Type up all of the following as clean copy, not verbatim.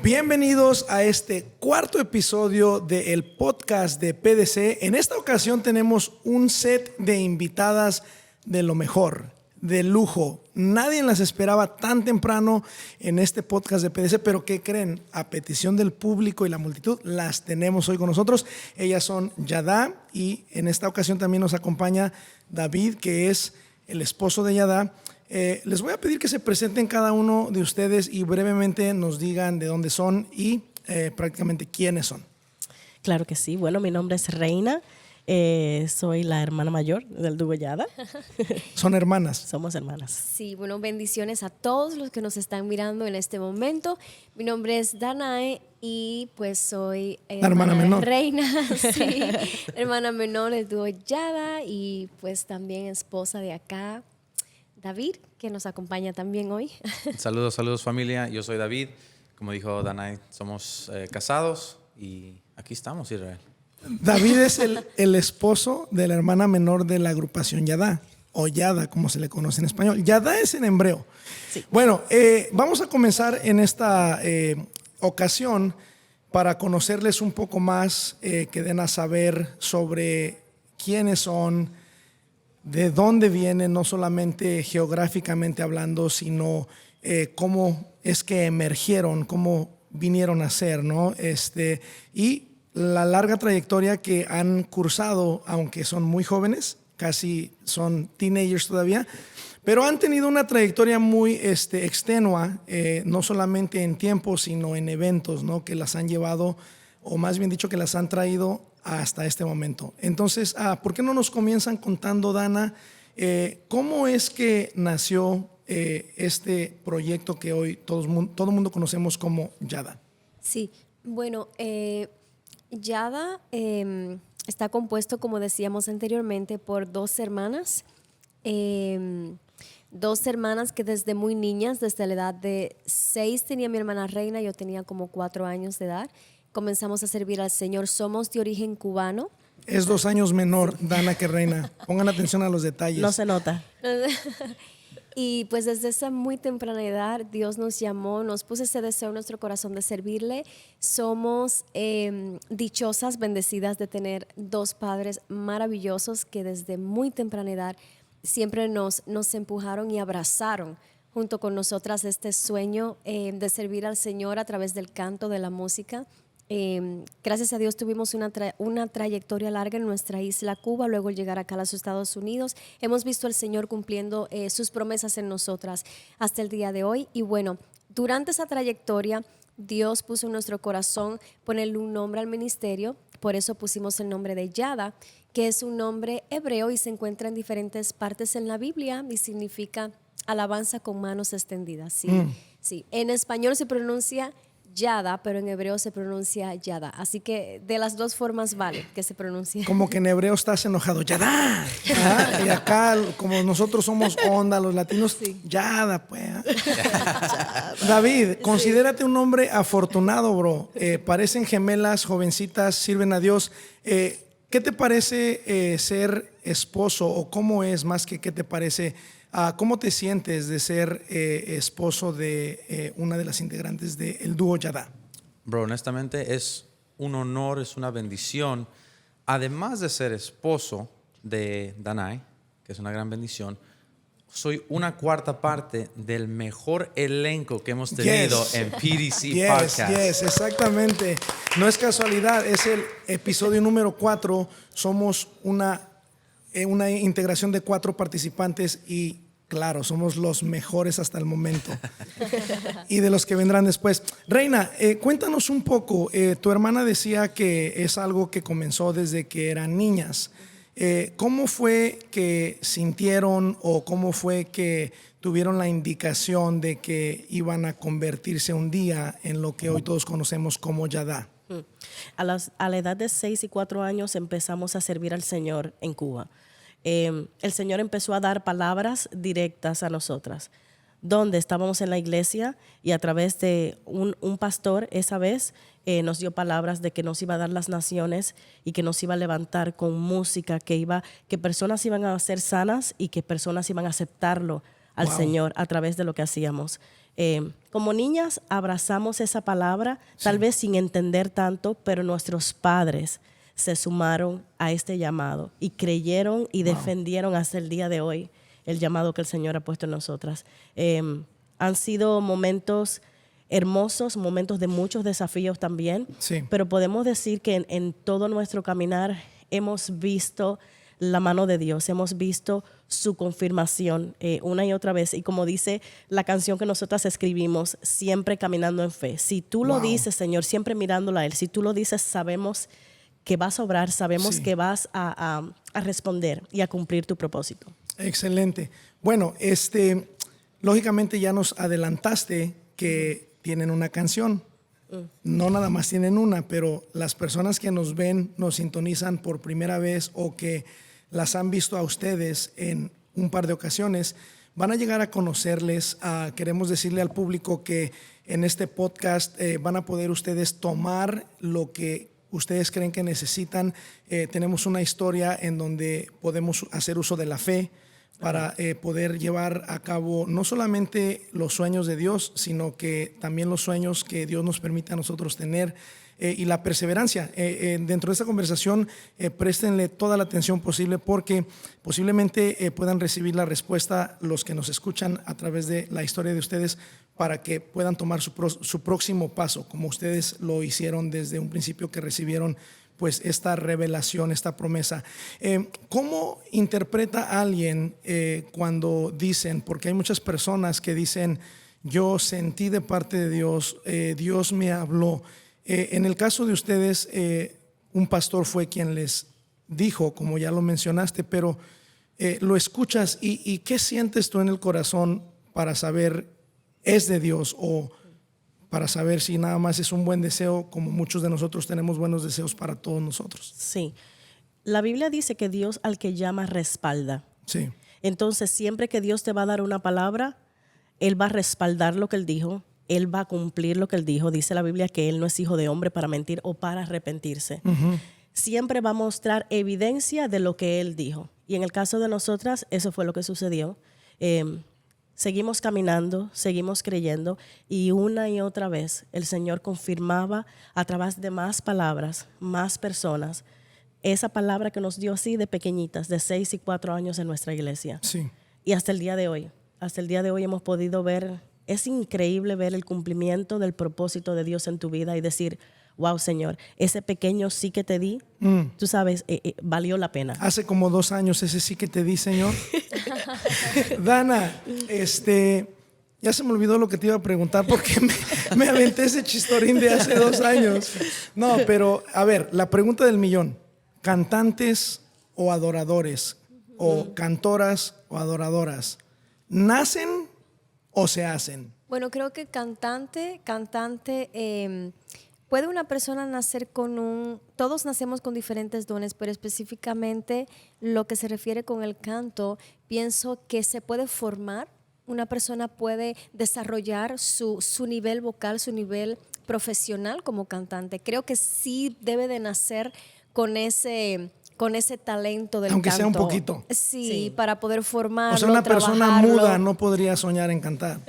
Bienvenidos a este cuarto episodio del podcast de PDC. En esta ocasión tenemos un set de invitadas de lo mejor, de lujo. Nadie las esperaba tan temprano en este podcast de PDC, pero ¿qué creen? A petición del público y la multitud, las tenemos hoy con nosotros. Ellas son Yadá y en esta ocasión también nos acompaña David, que es el esposo de Yadá. Les voy a pedir que se presenten cada uno de ustedes y brevemente nos digan de dónde son y prácticamente quiénes son. Claro que sí. Bueno, mi nombre es Reina. Soy la hermana mayor del dúo Yadá. ¿Son hermanas? Somos hermanas. Sí, bueno, bendiciones a todos los que nos están mirando en este momento. Mi nombre es Danae y pues soy hermana menor. Reina, sí, hermana menor del dúo Yadá y pues también esposa de acá, David, que nos acompaña también hoy. Saludos familia, yo soy David. Como dijo Danae, somos casados y aquí estamos, Israel. David es el esposo de la hermana menor de la agrupación Yadá, o Yada, como se le conoce en español. Yadá es en hebreo. Sí. Bueno, vamos a comenzar en esta ocasión para conocerles un poco más, que den a saber sobre quiénes son, de dónde vienen, no solamente geográficamente hablando, sino cómo es que emergieron, cómo vinieron a ser, ¿no? Y la larga trayectoria que han cursado, aunque son muy jóvenes, casi son teenagers todavía, pero han tenido una trayectoria muy extenua, no solamente en tiempo, sino en eventos, ¿no? Que las han llevado, o más bien dicho, que las han traído hasta este momento. Entonces, ¿por qué no nos comienzan contando, Dana, cómo es que nació este proyecto que hoy todo el mundo conocemos como Yadá? Sí, bueno, Yadá está compuesto, como decíamos anteriormente, por dos hermanas que desde muy niñas, desde la edad de 6 tenía mi hermana Reina, yo tenía como 4 años de edad. Comenzamos a servir al Señor. Somos de origen cubano. Es 2 años menor, Dana, que Reina. Pongan atención a los detalles. No se nota. Y pues desde esa muy temprana edad Dios nos llamó, nos puso ese deseo en nuestro corazón de servirle. Somos dichosas, bendecidas de tener 2 padres maravillosos que desde muy temprana edad siempre nos empujaron y abrazaron junto con nosotras este sueño de servir al Señor a través del canto, de la música. Gracias a Dios tuvimos una trayectoria larga en nuestra isla Cuba, luego llegar acá a los Estados Unidos. Hemos visto al Señor cumpliendo sus promesas en nosotras hasta el día de hoy. Y bueno, durante esa trayectoria Dios puso en nuestro corazón ponerle un nombre al ministerio. Por eso pusimos el nombre de Yadá, que es un nombre hebreo y se encuentra en diferentes partes en la Biblia y significa alabanza con manos extendidas. Sí, sí. En español se pronuncia Yadá, pero en hebreo se pronuncia Yadá. Así que de las 2 formas vale que se pronuncie. Como que en hebreo estás enojado, Yadá. Y acá, como nosotros somos onda, los latinos, sí. Yadá, pues. David, considérate un hombre afortunado, bro. Parecen gemelas, jovencitas, sirven a Dios. ¿Qué te parece ser esposo o cómo es más que qué te parece? ¿Cómo te sientes de ser esposo de una de las integrantes del dúo Yadá? Bro, honestamente es un honor, es una bendición. Además de ser esposo de Danae, que es una gran bendición, soy una 4ª parte del mejor elenco que hemos tenido en PDC Podcast. Yes, exactamente. No es casualidad, es el episodio número 4. Somos una integración de 4 participantes y claro, somos los mejores hasta el momento y de los que vendrán después. Reina, cuéntanos un poco. Tu hermana decía que es algo que comenzó desde que eran niñas. ¿Cómo fue que sintieron o cómo fue que tuvieron la indicación de que iban a convertirse un día en lo que hoy todos conocemos como Yadá? A la edad de 6 y 4 años empezamos a servir al Señor en Cuba. El Señor empezó a dar palabras directas a nosotras, donde estábamos en la iglesia y a través de un pastor esa vez nos dio palabras de que nos iba a dar las naciones y que nos iba a levantar con música, que personas iban a ser sanas y que personas iban a aceptarlo al Señor a través de lo que hacíamos. Como niñas abrazamos esa palabra, tal vez sin entender tanto, pero nuestros padres se sumaron a este llamado y creyeron y defendieron hasta el día de hoy el llamado que el Señor ha puesto en nosotras. Han sido momentos hermosos, momentos de muchos desafíos también, Sí. pero podemos decir que en todo nuestro caminar hemos visto la mano de Dios, hemos visto su confirmación una y otra vez. Y como dice la canción que nosotras escribimos, siempre caminando en fe. Si tú lo dices, Señor, siempre mirándola a Él, si tú lo dices, sabemos que vas a obrar, sabemos que vas a responder y a cumplir tu propósito. Excelente. Bueno, lógicamente ya nos adelantaste que tienen una canción. No nada más tienen una, pero las personas que nos ven, nos sintonizan por primera vez o que las han visto a ustedes en un par de ocasiones, van a llegar a conocerles. Queremos decirle al público que en este podcast van a poder ustedes tomar lo que ustedes creen que necesitan. Tenemos una historia en donde podemos hacer uso de la fe para poder llevar a cabo no solamente los sueños de Dios, sino que también los sueños que Dios nos permite a nosotros tener y la perseverancia. Dentro de esta conversación, préstenle toda la atención posible porque posiblemente puedan recibir la respuesta los que nos escuchan a través de la historia de ustedes para que puedan tomar su próximo paso, como ustedes lo hicieron desde un principio que recibieron pues esta revelación, esta promesa. ¿Cómo interpreta alguien cuando dicen, porque hay muchas personas que dicen, yo sentí de parte de Dios, Dios me habló? En el caso de ustedes, un pastor fue quien les dijo, como ya lo mencionaste, pero lo escuchas y ¿qué sientes tú en el corazón para saber es de Dios o para saber si nada más es un buen deseo, como muchos de nosotros tenemos buenos deseos para todos nosotros? Sí. La Biblia dice que Dios al que llama respalda. Sí. Entonces, siempre que Dios te va a dar una palabra, Él va a respaldar lo que Él dijo, Él va a cumplir lo que Él dijo. Dice la Biblia que Él no es hijo de hombre para mentir o para arrepentirse. Siempre va a mostrar evidencia de lo que Él dijo. Y en el caso de nosotras, eso fue lo que sucedió. Seguimos caminando, seguimos creyendo y una y otra vez el Señor confirmaba a través de más palabras, más personas, esa palabra que nos dio así de pequeñitas, de 6 y 4 años en nuestra iglesia. Sí. Y hasta el día de hoy hemos podido ver, es increíble ver el cumplimiento del propósito de Dios en tu vida y decir, wow, Señor, ese pequeño sí que te di, tú sabes, valió la pena. Hace como 2 años ese sí que te di, Señor. Dana, ya se me olvidó lo que te iba a preguntar porque me aventé ese chistorín de hace 2 años. No, pero a ver, la pregunta del millón. ¿Cantantes o adoradores? ¿O cantoras o adoradoras? ¿Nacen o se hacen? Bueno, creo que cantante, puede una persona nacer todos nacemos con diferentes dones, pero específicamente lo que se refiere con el canto, pienso que se puede formar. Una persona puede desarrollar su nivel vocal, su nivel profesional como cantante. Creo que sí debe de nacer con ese talento del Aunque canto. sea un poquito. Sí, para poder formarlo, O sea, una persona trabajarlo. muda no podría soñar en cantar.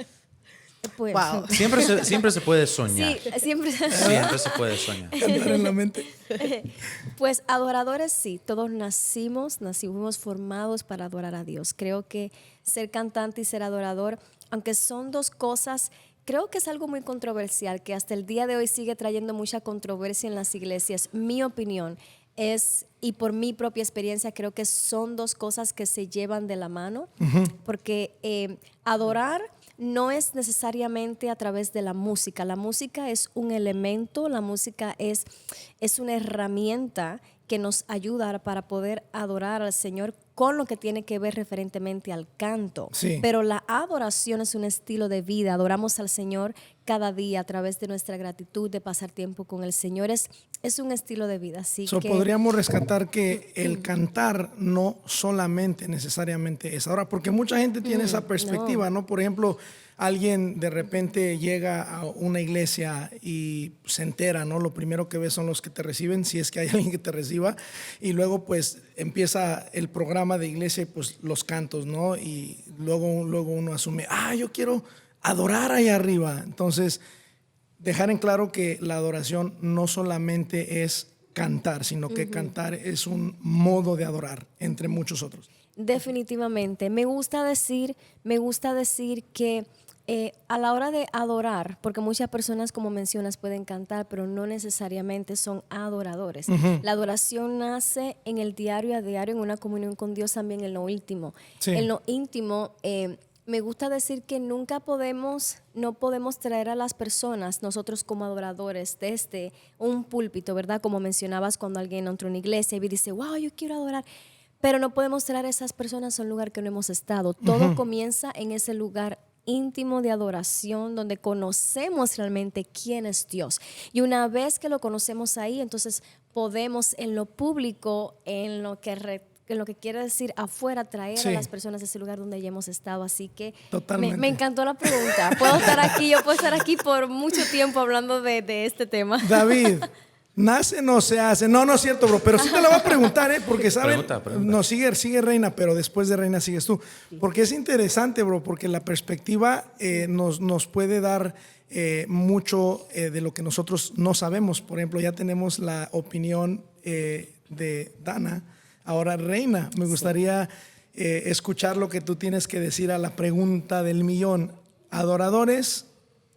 Pues, Wow. Siempre se puede soñar. sí, siempre. Siempre se puede soñar. Cantar en la mente. Pues adoradores sí, todos nacimos formados para adorar a Dios. Creo que ser cantante y ser adorador, aunque son dos cosas, creo que es algo muy controversial, que hasta el día de hoy sigue trayendo mucha controversia en las iglesias. Mi opinión es, y por mi propia experiencia, creo que son dos cosas que se llevan de la mano, porque adorar no es necesariamente a través de la música. La música es un elemento, la música es una herramienta que nos ayuda para poder adorar al Señor con lo que tiene que ver referentemente al canto. Sí. Pero la adoración es un estilo de vida. Adoramos al Señor cada día a través de nuestra gratitud, de pasar tiempo con el Señor. Es un estilo de vida. Así que Podríamos rescatar que el cantar no solamente necesariamente es ahora, porque mucha gente tiene esa perspectiva, ¿no? Por ejemplo, alguien de repente llega a una iglesia y se entera, ¿no? Lo primero que ve son los que te reciben, si es que hay alguien que te reciba, y luego pues empieza el programa de iglesia y pues los cantos, ¿no? Y luego uno asume, yo quiero adorar ahí arriba. Entonces, dejar en claro que la adoración no solamente es cantar, sino que cantar es un modo de adorar, entre muchos otros. Definitivamente. Me gusta decir que a la hora de adorar, porque muchas personas, como mencionas, pueden cantar, pero no necesariamente son adoradores. La adoración nace en el diario a diario, en una comunión con Dios, también en lo íntimo. Sí. En lo íntimo, me gusta decir que no podemos traer a las personas, nosotros como adoradores, desde un púlpito, ¿verdad? Como mencionabas, cuando alguien entra a una iglesia y dice, wow, yo quiero adorar. Pero no podemos traer a esas personas a un lugar que no hemos estado. Todo comienza en ese lugar íntimo de adoración donde conocemos realmente quién es Dios. Y una vez que lo conocemos ahí, entonces podemos en lo público, en lo que quiere decir afuera, traer a las personas a ese lugar donde ya hemos estado. Así que me encantó la pregunta. Yo puedo estar aquí por mucho tiempo hablando de este tema. David, ¿nace no se hace? No, no es cierto, bro, pero sí te lo voy a preguntar, porque saben, Pregunta. no, sigue Reina, pero después de Reina sigues tú, porque es interesante, bro, porque la perspectiva nos puede dar mucho de lo que nosotros no sabemos. Por ejemplo, ya tenemos la opinión de Dana. Ahora, Reina, me gustaría escuchar lo que tú tienes que decir a la pregunta del millón. Adoradores,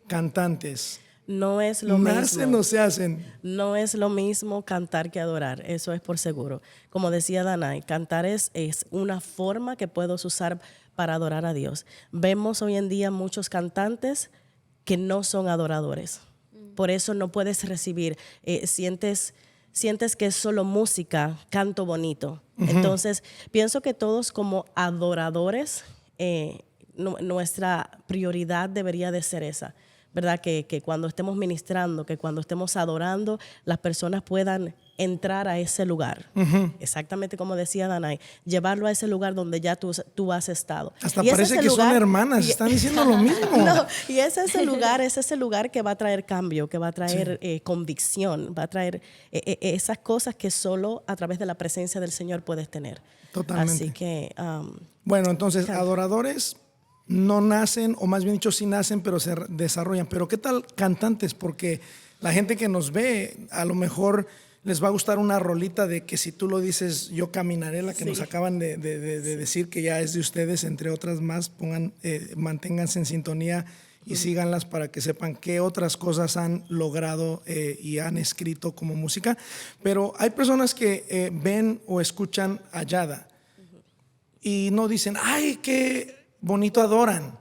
cantantes. No es lo ¿Nacen mismo. o se hacen? No es lo mismo cantar que adorar, eso es por seguro. Como decía Danay, cantar es una forma que puedes usar para adorar a Dios. Vemos hoy en día muchos cantantes que no son adoradores. Por eso no puedes recibir, sientes que es solo música, canto bonito. Entonces, pienso que todos como adoradores, nuestra prioridad debería de ser esa. ¿Verdad? Que cuando estemos ministrando, que cuando estemos adorando, las personas puedan entrar a ese lugar. Exactamente como decía Danay, llevarlo a ese lugar donde ya tú has estado. Hasta parece que son hermanas, están diciendo lo mismo. No, y es ese lugar que va a traer cambio, que va a traer convicción, va a traer esas cosas que solo a través de la presencia del Señor puedes tener. Totalmente. Así que... bueno, entonces, adoradores no nacen, o más bien dicho, sí nacen, pero se desarrollan. Pero ¿qué tal cantantes? Porque la gente que nos ve, a lo mejor les va a gustar una rolita de que si tú lo dices, yo caminaré, la que nos acaban de decir que ya es de ustedes, entre otras más. Manténganse en sintonía y síganlas para que sepan qué otras cosas han logrado y han escrito como música. Pero hay personas que ven o escuchan a Yada y no dicen, ¡ay, qué bonito adoran!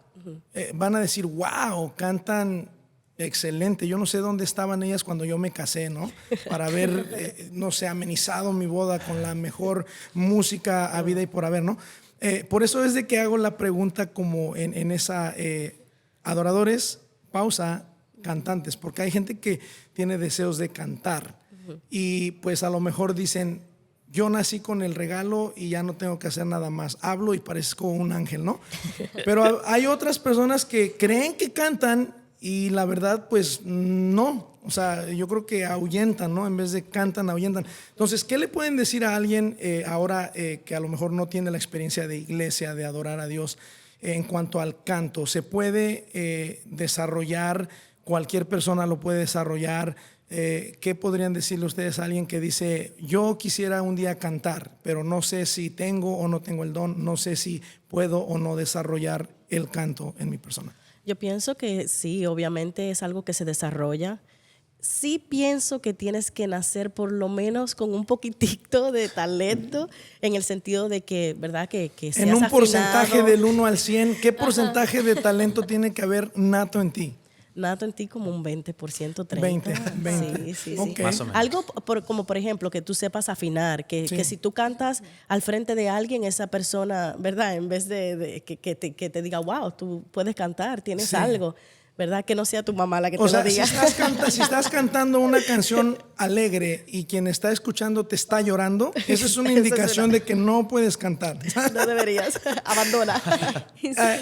Van a decir, wow, cantan excelente. Yo no sé dónde estaban ellas cuando yo me casé, ¿no? Para haber, no sé, amenizado mi boda con la mejor música habida y por haber, ¿no? Por eso es de que hago la pregunta como en esa adoradores, pausa, cantantes, porque hay gente que tiene deseos de cantar y pues a lo mejor dicen, yo nací con el regalo y ya no tengo que hacer nada más. Hablo y parezco un ángel, ¿no? Pero hay otras personas que creen que cantan y la verdad, pues no. O sea, yo creo que ahuyentan, ¿no? En vez de cantan, ahuyentan. Entonces, ¿qué le pueden decir a alguien ahora que a lo mejor no tiene la experiencia de iglesia, de adorar a Dios, en cuanto al canto? ¿Se puede desarrollar? ¿Cualquier persona lo puede desarrollar? ¿Qué podrían decirle ustedes a alguien que dice, yo quisiera un día cantar, pero no sé si tengo o no tengo el don, no sé si puedo o no desarrollar el canto en mi persona? Yo pienso que sí, obviamente es algo que se desarrolla. Sí pienso que tienes que nacer por lo menos con un poquitito de talento, en el sentido de que, ¿verdad? Que seas en un porcentaje afinado. del 1 al 100, ¿qué porcentaje de talento tiene que haber nato en ti? Nato en ti como un 20%, 30%. 20. Sí. Okay. Más o menos. Algo como por ejemplo que tú sepas afinar, que si tú cantas al frente de alguien, esa persona, ¿verdad? En vez de que te diga, wow, tú puedes cantar, tienes algo, ¿verdad? Que no sea tu mamá la que te lo diga. Si estás cantando una canción alegre y quien está escuchando te está llorando, esa es una indicación de que no puedes cantar. No deberías, abandona.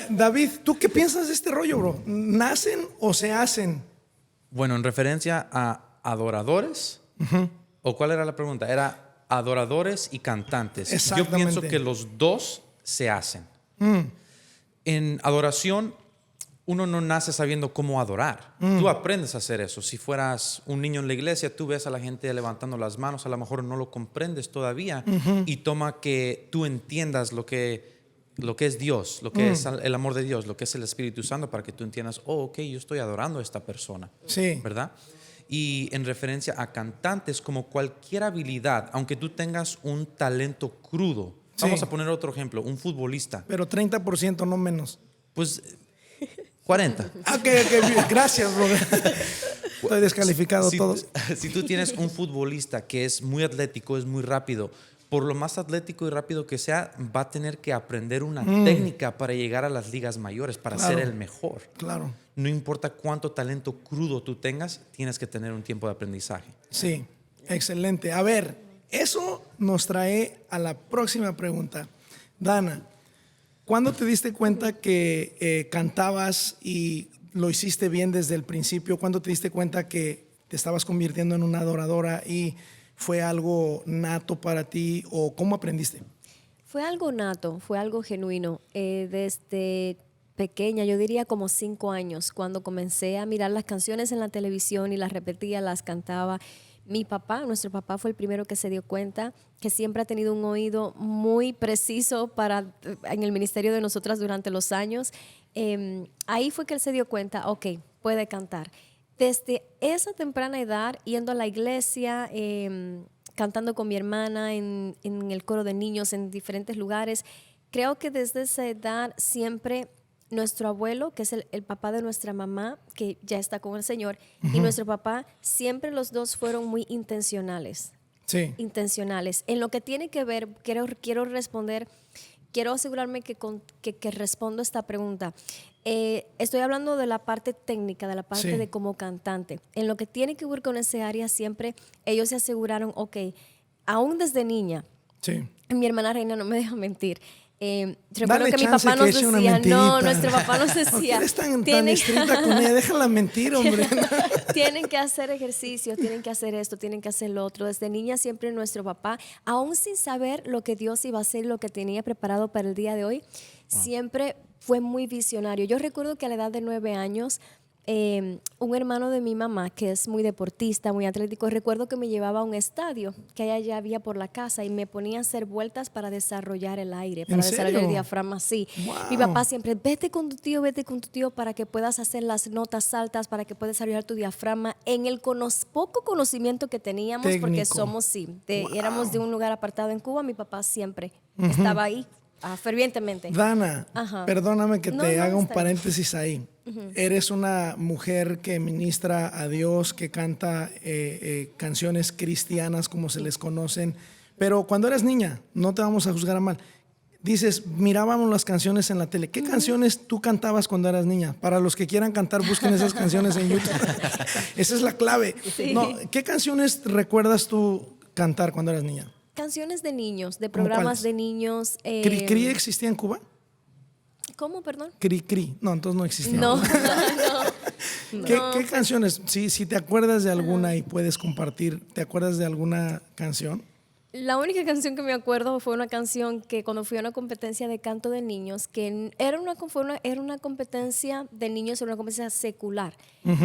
David, ¿tú qué piensas de este rollo, bro? ¿Nacen o se hacen? Bueno, en referencia a adoradores, ¿o cuál era la pregunta? Era adoradores y cantantes. Yo Exactamente. pienso que los dos se hacen. En adoración, uno no nace sabiendo cómo adorar. Tú aprendes a hacer eso. Si fueras un niño en la iglesia, tú ves a la gente levantando las manos, a lo mejor no lo comprendes todavía y toma que tú entiendas lo que es Dios, lo que es el amor de Dios, lo que es el Espíritu Santo, para que tú entiendas, ok, yo estoy adorando a esta persona, Sí. ¿verdad? Y en referencia a cantantes, como cualquier habilidad, aunque tú tengas un talento crudo, vamos Sí. a poner otro ejemplo, un futbolista, Pero 30%, no menos. pues 40. Ok, gracias, brother. Estoy descalificado todos. Si tú tienes un futbolista que es muy atlético, es muy rápido, por lo más atlético y rápido que sea, va a tener que aprender una técnica para llegar a las ligas mayores, para Claro. ser el mejor. Claro. No importa cuánto talento crudo tú tengas, tienes que tener un tiempo de aprendizaje. Sí, excelente. A ver, eso nos trae a la próxima pregunta. Dana, ¿cuándo te diste cuenta que cantabas y lo hiciste bien desde el principio? ¿Cuándo te diste cuenta que te estabas convirtiendo en una adoradora y fue algo nato para ti, o cómo aprendiste? Fue algo nato, fue algo genuino. Desde pequeña, yo diría como 5 años, cuando comencé a mirar las canciones en la televisión y las repetía, las cantaba. Mi papá, nuestro papá, fue el primero que se dio cuenta, que siempre ha tenido un oído muy preciso en el ministerio de nosotras durante los años. Ahí fue que él se dio cuenta, ok, puede cantar. Desde esa temprana edad, yendo a la iglesia, cantando con mi hermana en el coro de niños en diferentes lugares, creo que desde esa edad siempre nuestro abuelo, que es el papá de nuestra mamá, que ya está con el Señor, y nuestro papá, siempre los dos fueron muy intencionales. Sí. Intencionales. En lo que tiene que ver, quiero responder, quiero asegurarme que respondo esta pregunta. Estoy hablando de la parte técnica, de la parte Sí. de como cantante. En lo que tiene que ver con ese área, siempre ellos se aseguraron, ok, aún desde niña, Sí. mi hermana Reina no me deja mentir. Recuerdo Dale que mi chance papá que nos eche una decía, no, mentirita. nuestro papá nos ¿Por qué decía, eres tan tienen, estricta con ella? Déjala mentir, hombre. tienen que hacer ejercicio, tienen que hacer esto, tienen que hacer lo otro. Desde niña siempre nuestro papá, aún sin saber lo que Dios iba a hacer, lo que tenía preparado para el día de hoy, siempre fue muy visionario. Yo recuerdo que a la edad de 9 años, un hermano de mi mamá, que es muy deportista, muy atlético, recuerdo que me llevaba a un estadio que allá había por la casa y me ponía a hacer vueltas para desarrollar el aire, para desarrollar el serio? diafragma. Sí. Wow. Mi papá siempre, vete con tu tío para que puedas hacer las notas altas, para que puedas desarrollar tu diafragma. En el poco conocimiento que teníamos, porque Técnico. somos, Wow. éramos de un lugar apartado en Cuba, mi papá siempre estaba ahí fervientemente. Dana, Ajá. perdóname que No, te no, haga un está bien. paréntesis ahí. Eres una mujer que ministra a Dios, que canta canciones cristianas como se les conocen, pero cuando eres niña, no te vamos a juzgar a mal. Dices, mirábamos las canciones en la tele. ¿Qué canciones tú cantabas cuando eras niña? Para los que quieran cantar, busquen esas canciones en YouTube. Esa es la clave. Sí. No, ¿qué canciones recuerdas tú cantar cuando eras niña? Canciones de niños, de ¿Cómo programas cuáles? de niños. ¿Cri Cri existía en Cuba? ¿Cómo, perdón? Cri Cri. No, entonces no existía. No, no. ¿Qué canciones? Si te acuerdas de alguna y puedes compartir, ¿te acuerdas de alguna canción? La única canción que me acuerdo fue una canción que cuando fui a una competencia de canto de niños, que era una competencia de niños, era una competencia secular,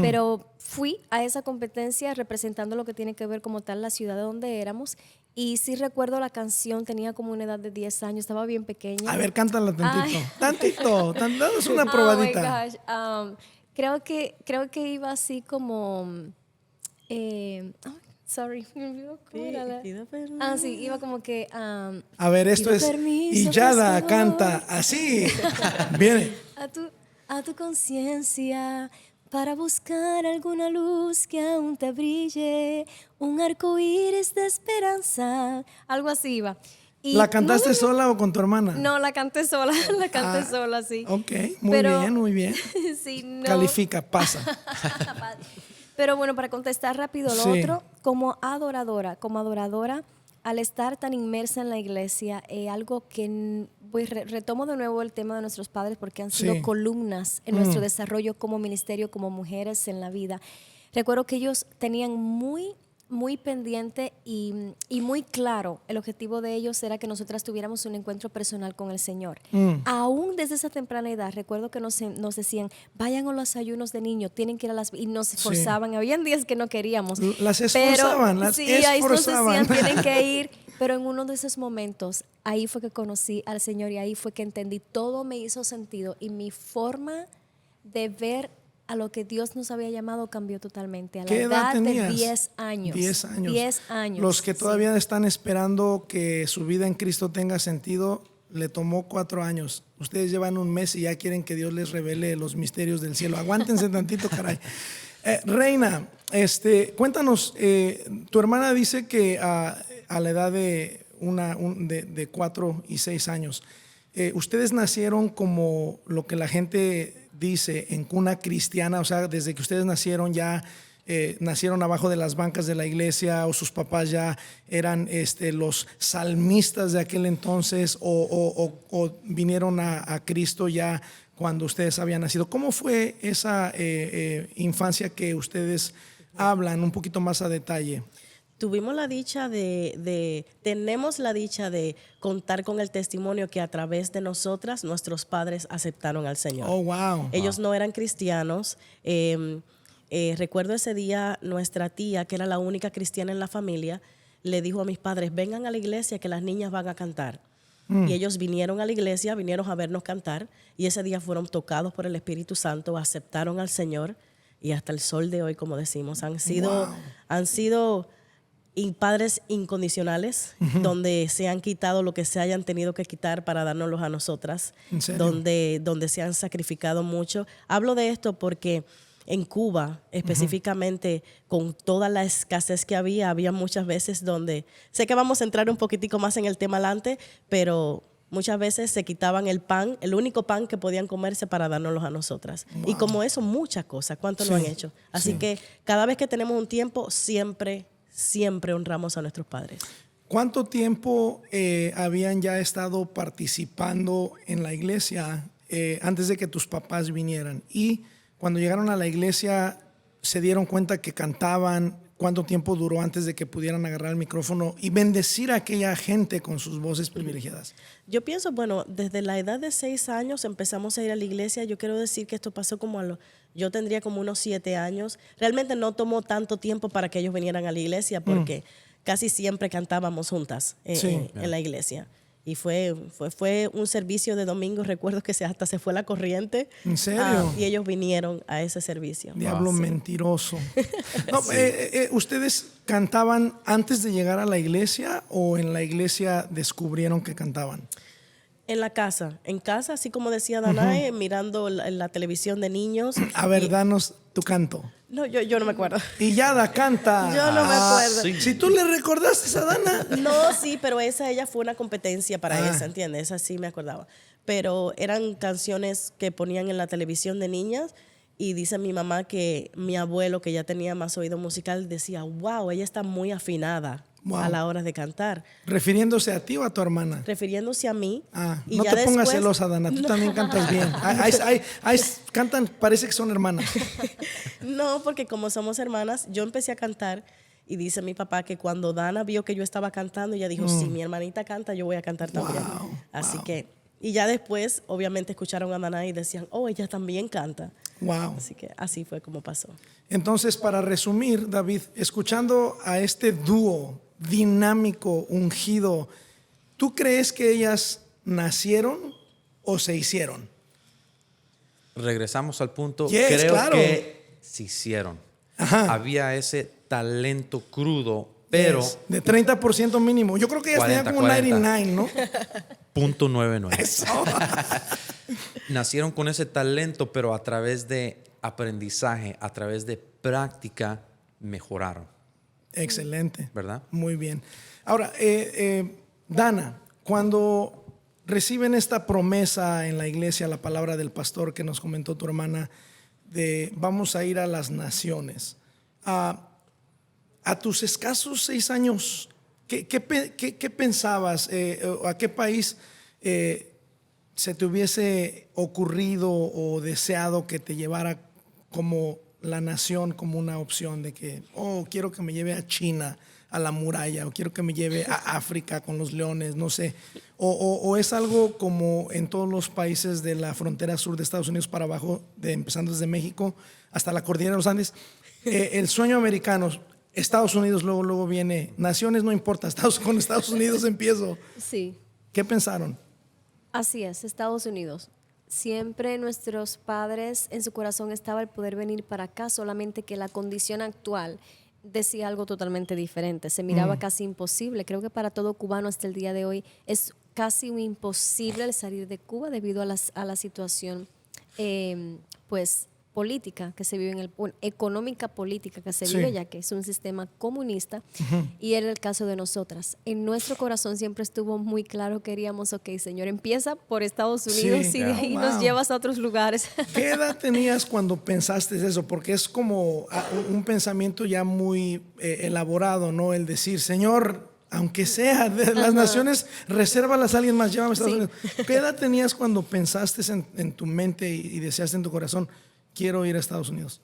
pero fui a esa competencia representando lo que tiene que ver como tal la ciudad de donde éramos, y sí recuerdo la canción, tenía como una edad de 10 años, estaba bien pequeña. A ver, cántala tantito. Ay. Danos una Oh probadita. my gosh. Creo que iba así como... sorry, me olvidó cómo era la... Pido perdón. Ah, sí, iba como que... A ver, esto pido es permiso, Illada por favor. canta así. Viene. A tu conciencia para buscar alguna luz que aún te brille, un arco iris de esperanza. Algo así iba. Y ¿La cantaste no, sola o con tu hermana? No, la canté sola, sola, sí. Ok, muy Pero- bien, muy bien. Sí, no. Califica, pasa. Pero bueno, para contestar rápido lo Sí. otro, como adoradora, al estar tan inmersa en la iglesia, algo que retomo de nuevo el tema de nuestros padres porque han sido Sí. columnas en nuestro desarrollo como ministerio, como mujeres en la vida. Recuerdo que ellos tenían muy muy pendiente y muy claro. El objetivo de ellos era que nosotras tuviéramos un encuentro personal con el Señor. Aún desde esa temprana edad, recuerdo que nos decían, vayan a los ayunos de niños, tienen que ir a las... Y nos esforzaban. Habían días que no queríamos. Las esforzaban, las sí, ahí nos esforzaban. decían, tienen que ir. Pero en uno de esos momentos, ahí fue que conocí al Señor y ahí fue que entendí. Todo me hizo sentido y mi forma de ver a lo que Dios nos había llamado cambió totalmente. A la ¿Qué edad edad de tenías? 10 años. 10 años. 10 años. Los que sí. todavía están esperando que su vida en Cristo tenga sentido, le tomó 4 años. Ustedes llevan un mes y ya quieren que Dios les revele los misterios del cielo. Aguántense tantito, caray. Reina, cuéntanos, tu hermana dice que a la edad de 4 y 6 años, ustedes nacieron como lo que la gente dice en cuna cristiana, o sea, desde que ustedes nacieron ya nacieron abajo de las bancas de la iglesia, o sus papás ya eran los salmistas de aquel entonces, o vinieron a Cristo ya cuando ustedes habían nacido. ¿Cómo fue esa infancia que ustedes hablan un poquito más a detalle? Tuvimos la dicha tenemos la dicha de contar con el testimonio que a través de nosotras, nuestros padres aceptaron al Señor. Oh, wow. Ellos no eran cristianos. Recuerdo ese día, nuestra tía, que era la única cristiana en la familia, le dijo a mis padres, vengan a la iglesia que las niñas van a cantar. Y ellos vinieron a la iglesia, vinieron a vernos cantar, y ese día fueron tocados por el Espíritu Santo, aceptaron al Señor, y hasta el sol de hoy, como decimos, han sido padres incondicionales, donde se han quitado lo que se hayan tenido que quitar para dárnoslos a nosotras, ¿En serio? donde se han sacrificado mucho. Hablo de esto porque en Cuba, específicamente, con toda la escasez que había muchas veces donde, sé que vamos a entrar un poquitico más en el tema adelante, pero muchas veces se quitaban el pan, el único pan que podían comerse para dárnoslos a nosotras. Wow. Y como eso, muchas cosas, ¿cuánto lo han hecho? Así que cada vez que tenemos un tiempo, siempre honramos a nuestros padres. ¿Cuánto tiempo habían ya estado participando en la iglesia antes de que tus papás vinieran? Y cuando llegaron a la iglesia, ¿se dieron cuenta que cantaban? ¿Cuánto tiempo duró antes de que pudieran agarrar el micrófono y bendecir a aquella gente con sus voces privilegiadas? Yo pienso, bueno, desde la edad de 6 años empezamos a ir a la iglesia. Yo quiero decir que esto pasó yo tendría como unos 7 años. Realmente no tomó tanto tiempo para que ellos vinieran a la iglesia porque casi siempre cantábamos juntas en la iglesia. Y fue un servicio de domingo. Recuerdo que hasta se fue la corriente. ¿En serio? Y ellos vinieron a ese servicio. Diablo mentiroso. No, ¿ustedes cantaban antes de llegar a la iglesia o en la iglesia descubrieron que cantaban? En casa, así como decía Danae, mirando la televisión de niños. A ver, danos tu canto. No, yo no me acuerdo. Y Yada canta. Yo no me acuerdo. Sí. Si tú le recordaste a Dana. No, sí, pero ella fue una competencia para esa, ¿entiendes? Esa sí me acordaba. Pero eran canciones que ponían en la televisión de niñas y dice mi mamá que mi abuelo, que ya tenía más oído musical, decía, wow, ella está muy afinada a la hora de cantar. ¿Refiriéndose a ti o a tu hermana? Refiriéndose a mí. Y no ya te pongas después, celosa, Dana. Tú también cantas bien. Cantan, parece que son hermanas. No, porque como somos hermanas, yo empecé a cantar y dice mi papá que cuando Dana vio que yo estaba cantando, ella dijo, si mi hermanita canta, yo voy a cantar también. Así que, y ya después, obviamente, escucharon a Dana y decían, oh, ella también canta. Wow. Así que así fue como pasó. Entonces, para resumir, David, escuchando a este dúo dinámico, ungido, ¿tú crees que ellas nacieron o se hicieron? Regresamos al punto. Yes, Creo claro. que se hicieron. Ajá. Había ese talento crudo, pero Yes, de 30% mínimo. Yo creo que ellas 40, tenían como 99, ¿no? punto 99. Eso. Nacieron con ese talento, pero a través de aprendizaje, a través de práctica, mejoraron. Excelente. ¿Verdad? Muy bien. Ahora, Dana, cuando reciben esta promesa en la iglesia, la palabra del pastor que nos comentó tu hermana, de vamos a ir a las naciones, a tus escasos 6 años, ¿qué pensabas? ¿A qué país se te hubiese ocurrido o deseado que te llevara como la nación como una opción de que, oh, quiero que me lleve a China, a la muralla, o quiero que me lleve a África con los leones, no sé. O es algo como en todos los países de la frontera sur de Estados Unidos para abajo, empezando desde México hasta la cordillera de los Andes. El sueño americano, Estados Unidos, luego viene, naciones no importa, con Estados Unidos empiezo. Sí, ¿Qué pensaron? así es, Estados Unidos. Siempre nuestros padres en su corazón estaba el poder venir para acá, solamente que la condición actual decía algo totalmente diferente. Se miraba casi imposible. Creo que para todo cubano hasta el día de hoy es casi un imposible el salir de Cuba debido a la situación pues política que se vive económica política que se vive, ya que es un sistema comunista. Y era el caso de nosotras. En nuestro corazón siempre estuvo muy claro, queríamos, ok, Señor, empieza por Estados Unidos y de ahí nos llevas a otros lugares. ¿Qué edad tenías cuando pensaste eso? Porque es como un pensamiento ya muy elaborado, ¿no? El decir, Señor, aunque sea de las naciones, resérvalas a alguien más, llévame a Estados Unidos. ¿Qué edad tenías cuando pensaste en tu mente y deseaste en tu corazón, quiero ir a Estados Unidos?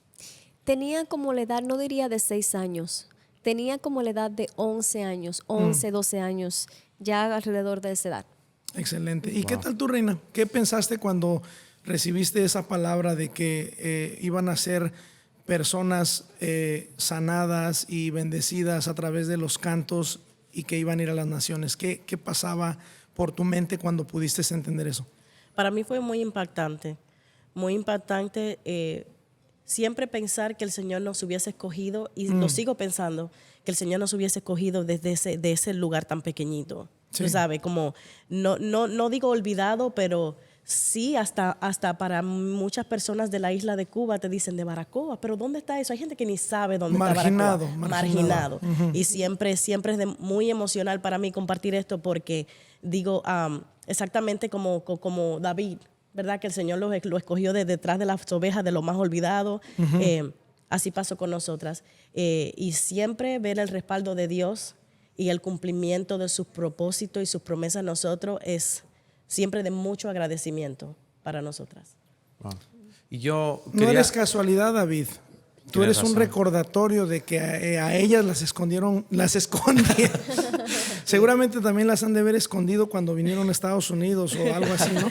Tenía como la edad, no diría de 6 años, tenía como la edad de 11 años, 11, 12 años, ya alrededor de esa edad. Excelente. ¿Y qué tal tú, Reina? ¿Qué pensaste cuando recibiste esa palabra de que iban a ser personas sanadas y bendecidas a través de los cantos y que iban a ir a las naciones? ¿Qué pasaba por tu mente cuando pudiste entender eso? Para mí fue muy impactante. Muy impactante siempre pensar que el Señor nos hubiese escogido, y lo sigo pensando, que el Señor nos hubiese escogido desde de ese lugar tan pequeñito. Sí. Tú sabes, como, no digo olvidado, pero sí, hasta para muchas personas de la isla de Cuba te dicen de Baracoa, pero ¿dónde está eso? Hay gente que ni sabe dónde está Baracoa. Marginado. Y siempre es muy emocional para mí compartir esto porque digo, exactamente como David, ¿verdad? Que el Señor lo escogió de detrás de las ovejas, de lo más olvidado. Así pasó con nosotras. Y siempre ver el respaldo de Dios y el cumplimiento de sus propósitos y sus promesas a nosotros es siempre de mucho agradecimiento para nosotras. Wow. Y yo No eres casualidad, David. Tú eres un recordatorio de que a ellas las escondieron. Seguramente también las han de haber escondido cuando vinieron a Estados Unidos o algo así, ¿no?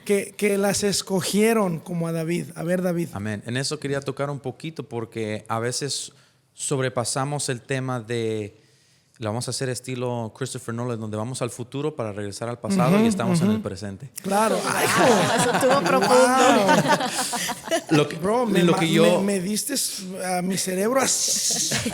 Que las escogieron como a David. A ver, David. Amén. En eso quería tocar un poquito porque a veces sobrepasamos el tema de, lo vamos a hacer estilo Christopher Nolan, donde vamos al futuro para regresar al pasado y estamos en el presente. Claro. Ay, Eso estuvo profundo. Bro, me diste a mi cerebro así.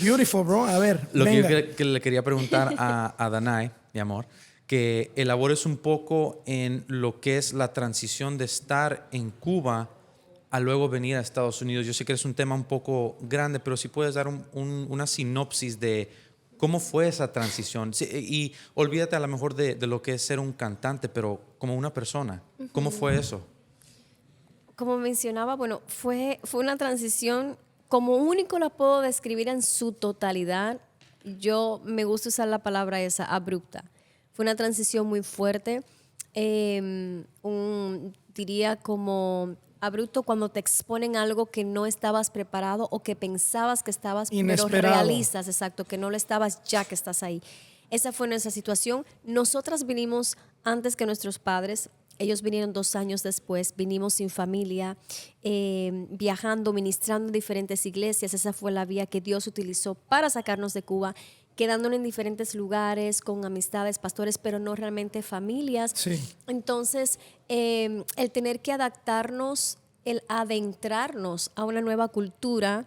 Beautiful, bro. A ver, Lo venga. que yo que le quería preguntar a Danai, mi amor, que elabores un poco en lo que es la transición de estar en Cuba a luego venir a Estados Unidos. Yo sé que es un tema un poco grande, pero si puedes dar una sinopsis de cómo fue esa transición. Sí, y olvídate a lo mejor de lo que es ser un cantante, pero como una persona. ¿Cómo fue eso? Como mencionaba, bueno, fue una transición, como único la puedo describir en su totalidad. Yo me gusta usar la palabra esa, abrupta. Fue una transición muy fuerte, diría como abrupto cuando te exponen algo que no estabas preparado o que pensabas que estabas, inesperado. pero realizas, exacto, que no lo estabas ya que estás ahí. Esa fue nuestra situación. Nosotras vinimos antes que nuestros padres. Ellos vinieron 2 años después, vinimos sin familia, viajando, ministrando en diferentes iglesias. Esa fue la vía que Dios utilizó para sacarnos de Cuba, quedándonos en diferentes lugares, con amistades, pastores, pero no realmente familias. Sí. Entonces, el tener que adaptarnos, el adentrarnos a una nueva cultura,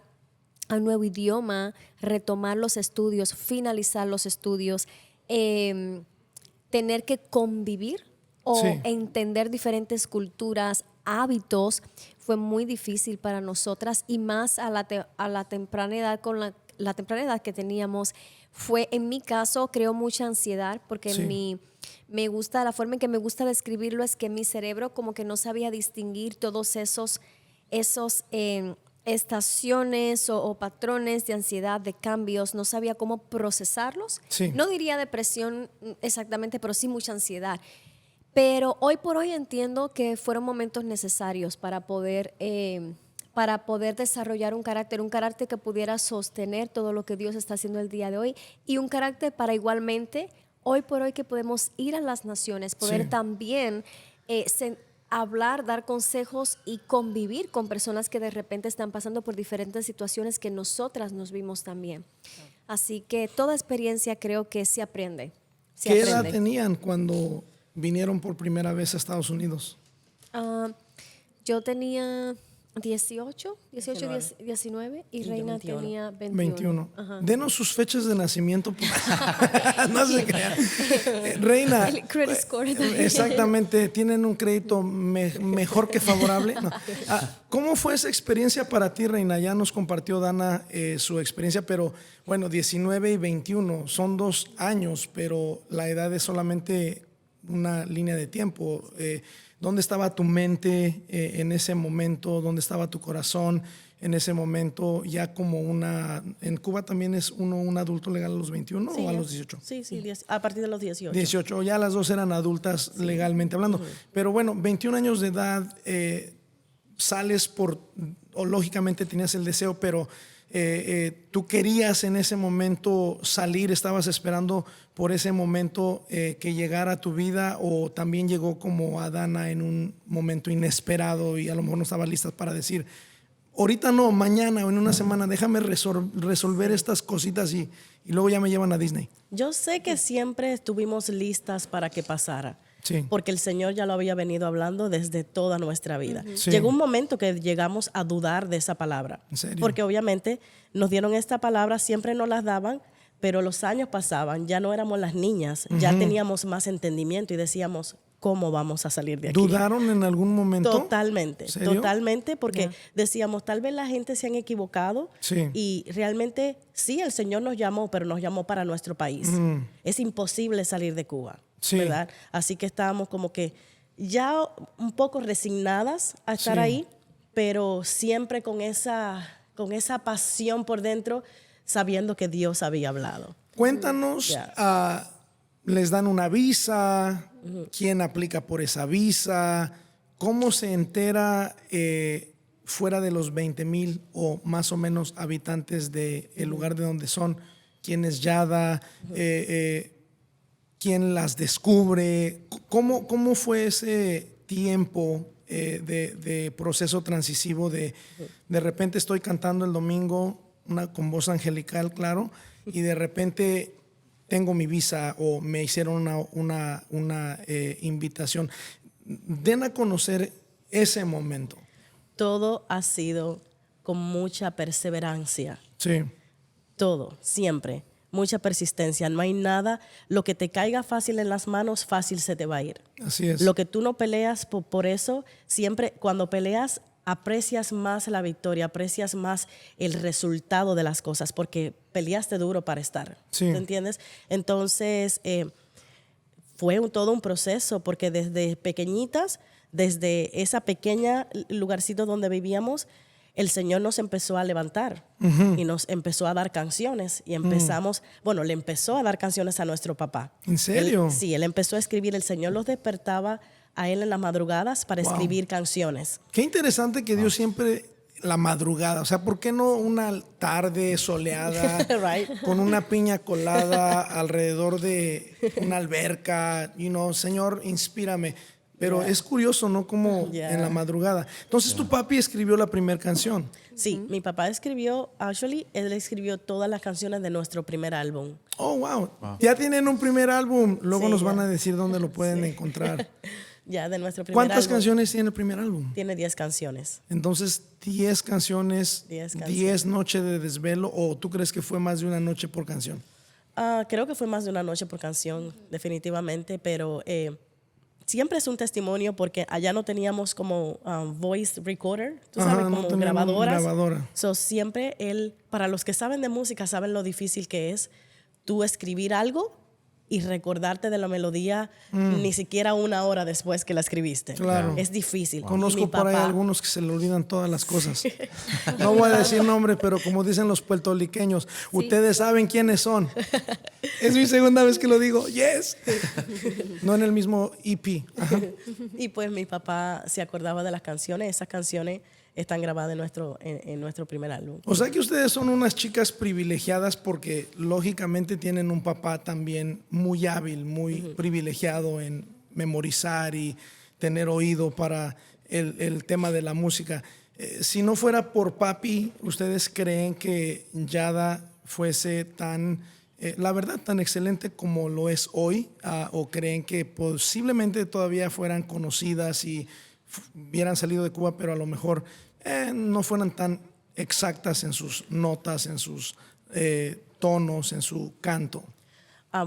a un nuevo idioma, retomar los estudios, finalizar los estudios, tener que convivir o entender diferentes culturas, hábitos, fue muy difícil para nosotras y más a la temprana edad, con la temprana edad que teníamos, fue, en mi caso, creó mucha ansiedad porque me gusta, la forma en que me gusta describirlo es que mi cerebro como que no sabía distinguir todos esos estaciones o patrones de ansiedad, de cambios, no sabía cómo procesarlos. Sí. No diría depresión exactamente, pero sí mucha ansiedad. Pero hoy por hoy entiendo que fueron momentos necesarios para poder para poder desarrollar un carácter que pudiera sostener todo lo que Dios está haciendo el día de hoy y un carácter para igualmente, hoy por hoy que podemos ir a las naciones, poder Sí. también hablar, dar consejos y convivir con personas que de repente están pasando por diferentes situaciones que nosotras nos vimos también. Así que toda experiencia creo que se aprende. Se ¿Qué aprende. edad tenían cuando vinieron por primera vez a Estados Unidos? Yo tenía 18, 19 y yo Reina 21. tenía 21. 21. Ajá. Denos sus fechas de nacimiento. No se crean. Reina. El credit score también. Exactamente. Tienen un crédito mejor que favorable. No. ¿Cómo fue esa experiencia para ti, Reina? Ya nos compartió Dana su experiencia, pero bueno, 19 y 21 son 2 años, pero la edad es solamente una línea de tiempo. ¿Dónde estaba tu mente en ese momento? ¿Dónde estaba tu corazón en ese momento? Ya como en Cuba también es uno un adulto legal a los 21 Sí, o a ya. los 18. Sí, a partir de los 18. 18, ya las dos eran adultas legalmente hablando. Pero bueno, 21 años de edad, sales o lógicamente tenías el deseo, pero tú querías en ese momento salir, estabas esperando por ese momento que llegara a tu vida, o también llegó como a Dana en un momento inesperado y a lo mejor no estabas lista para decir, ahorita no, mañana o en una semana, déjame resolver estas cositas y luego ya me llevan a Disney. Yo sé que siempre estuvimos listas para que pasara. Sí. Porque el Señor ya lo había venido hablando desde toda nuestra vida. Sí. Llegó un momento que llegamos a dudar de esa palabra. ¿En serio? Porque obviamente nos dieron esta palabra, siempre nos las daban, pero los años pasaban, ya no éramos las niñas, ya teníamos más entendimiento y decíamos, ¿cómo vamos a salir de aquí? ¿Dudaron en algún momento? Totalmente, ¿En serio? totalmente, porque decíamos, tal vez la gente se han equivocado Sí. y realmente sí, el Señor nos llamó, pero nos llamó para nuestro país. Es imposible salir de Cuba, Sí. ¿verdad? Así que estábamos como que ya un poco resignadas a estar Sí. ahí, pero siempre con esa pasión por dentro, sabiendo que Dios había hablado. Cuéntanos, Ya. les dan una visa, quién aplica por esa visa, cómo se entera fuera de los 20,000 o más o menos habitantes del lugar de donde son, quién es Yada, quién las descubre, cómo fue ese tiempo de proceso transitivo de repente estoy cantando el domingo con voz angelical, claro, y de repente tengo mi visa o me hicieron una invitación. Den a conocer ese momento. Todo ha sido con mucha perseverancia. Sí, Todo, siempre. Mucha persistencia. No hay nada. Lo que te caiga fácil en las manos, fácil se te va a ir. así es. Lo que tú no peleas por eso, siempre cuando peleas, aprecias más la victoria, aprecias más el resultado de las cosas, porque peleaste duro para estar. Sí. ¿Te entiendes? Entonces, fue todo un proceso, porque desde pequeñitas, desde esa pequeña lugarcito donde vivíamos, el Señor nos empezó a levantar y nos empezó a dar canciones y empezamos, bueno, le empezó a dar canciones a nuestro papá. ¿En serio? Sí, él empezó a escribir, el Señor los despertaba a él en las madrugadas para Wow. escribir canciones. Qué interesante que Dios siempre la madrugada, o sea, ¿por qué no una tarde soleada Right. con una piña colada alrededor de una alberca? Señor, inspírame. Pero es curioso, ¿no? Como Yeah. en la madrugada. Entonces, tu papi escribió la primera canción. Sí, mi papá escribió, él escribió todas las canciones de nuestro primer álbum. Oh, wow. Ya tienen un primer álbum. Luego Sí, nos van ya. a decir dónde lo pueden encontrar. Ya, de nuestro primer ¿Cuántas álbum. canciones tiene el primer álbum? Tiene 10 canciones. Entonces, 10 canciones, 10 10 canciones. noches de desvelo, o tú crees que fue más de una noche por canción? Creo que fue más de una noche por canción, definitivamente, pero siempre es un testimonio porque allá no teníamos como voice recorder, tú Ajá, sabes, no como teníamos grabadoras. grabadora. So, siempre para los que saben de música, saben lo difícil que es tú escribir algo y recordarte de la melodía ni siquiera una hora después que la escribiste. Claro. Es difícil. Y mi Conozco por ahí papá- algunos que se le olvidan todas las cosas. No voy a decir nombre, pero como dicen los puertorriqueños, ustedes saben quiénes son. Es mi segunda vez que lo digo. Yes. No en el mismo EP. Ajá. Y pues mi papá se acordaba de las canciones. Esas canciones están grabadas en nuestro primer álbum. O sea que ustedes son unas chicas privilegiadas porque lógicamente tienen un papá también muy hábil, muy privilegiado en memorizar y tener oído para el tema de la música. Si no fuera por papi, ¿ustedes creen que Yada fuese tan, la verdad, tan excelente como lo es hoy? ¿O creen que posiblemente todavía fueran conocidas y hubieran salido de Cuba, pero a lo mejor no fueran tan exactas en sus notas, en sus tonos, en su canto?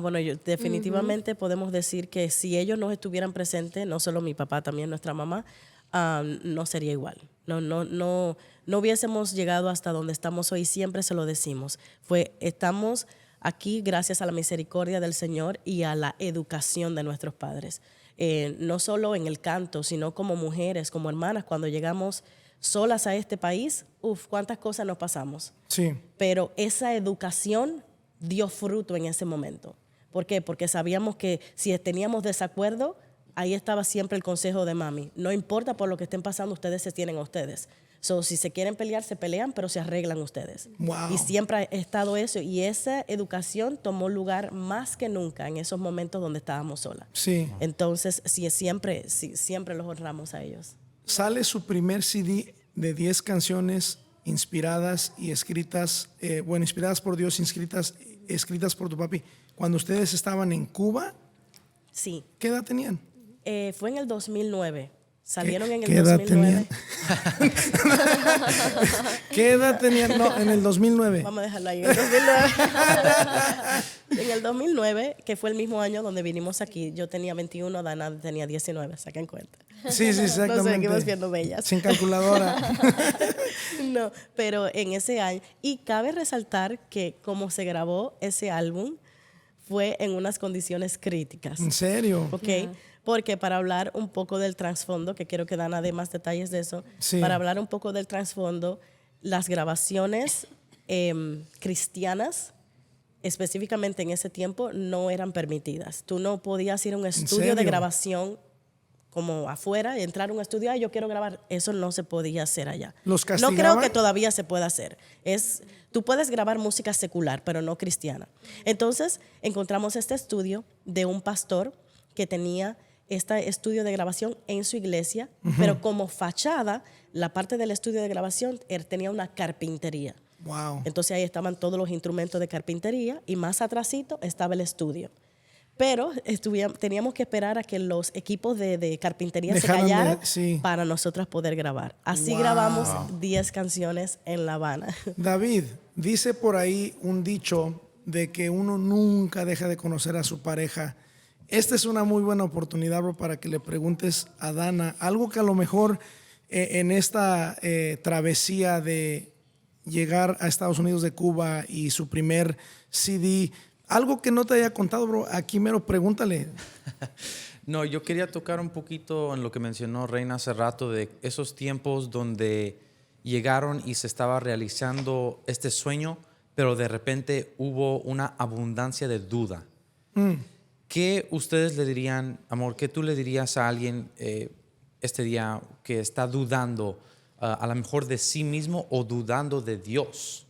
Bueno, definitivamente podemos decir que si ellos no estuvieran presentes, no solo mi papá, también nuestra mamá, no sería igual. No hubiésemos llegado hasta donde estamos hoy, siempre se lo decimos. Estamos aquí gracias a la misericordia del Señor y a la educación de nuestros padres. No solo en el canto, sino como mujeres, como hermanas, cuando llegamos solas a este país, cuántas cosas nos pasamos. Sí. Pero esa educación dio fruto en ese momento. ¿Por qué? Porque sabíamos que si teníamos desacuerdo, ahí estaba siempre el consejo de mami. No importa por lo que estén pasando, ustedes se tienen a ustedes. Si se quieren pelear, se pelean, pero se arreglan ustedes. Wow. Y siempre ha estado eso. Y esa educación tomó lugar más que nunca en esos momentos donde estábamos solas. Sí. Entonces, siempre los honramos a ellos. Sale su primer CD de 10 canciones inspiradas y escritas, inspiradas por Dios, escritas por tu papi. Cuando ustedes estaban en Cuba, Sí. ¿qué edad tenían? Fue en el 2009. Salieron en el ¿Qué edad 2009. tenían? ¿Qué edad tenían? No, en el 2009. Vamos a dejarlo ahí. En el 2009. En el 2009, que fue el mismo año donde vinimos aquí, yo tenía 21, Dana tenía 19, saquen cuenta. Sí, exactamente. Nos seguimos viendo bellas. Sin calculadora. No, pero en ese año. Y cabe resaltar que como se grabó ese álbum, fue en unas condiciones críticas. ¿En serio? ¿Ok? Porque para hablar un poco del trasfondo, que quiero que Dana dé más detalles de eso, Sí. para hablar un poco del trasfondo, las grabaciones cristianas, específicamente en ese tiempo, no eran permitidas. Tú no podías ir a un estudio de serio? grabación como afuera, entrar a un estudio, yo quiero grabar. Eso no se podía hacer allá. ¿Los No castigaban? creo que todavía se pueda hacer. Tú puedes grabar música secular, pero no cristiana. Entonces, encontramos este estudio de un pastor que tenía este estudio de grabación en su iglesia, pero como fachada, la parte del estudio de grabación tenía una carpintería. Wow. Entonces ahí estaban todos los instrumentos de carpintería y más atrásito estaba el estudio. Pero teníamos que esperar a que los equipos de carpintería Dejaran se callaran sí. para nosotras poder grabar. Así Wow. grabamos 10 canciones en La Habana. David, dice por ahí un dicho de que uno nunca deja de conocer a su pareja. Esta es una muy buena oportunidad, bro, para que le preguntes a Dana algo que a lo mejor en esta travesía de llegar a Estados Unidos de Cuba y su primer CD, algo que no te haya contado, bro, aquí mero pregúntale. No, yo quería tocar un poquito en lo que mencionó Reina hace rato de esos tiempos donde llegaron y se estaba realizando este sueño, pero de repente hubo una abundancia de duda. ¿Qué ustedes le dirían, amor, qué tú le dirías a alguien este día que está dudando a lo mejor de sí mismo o dudando de Dios?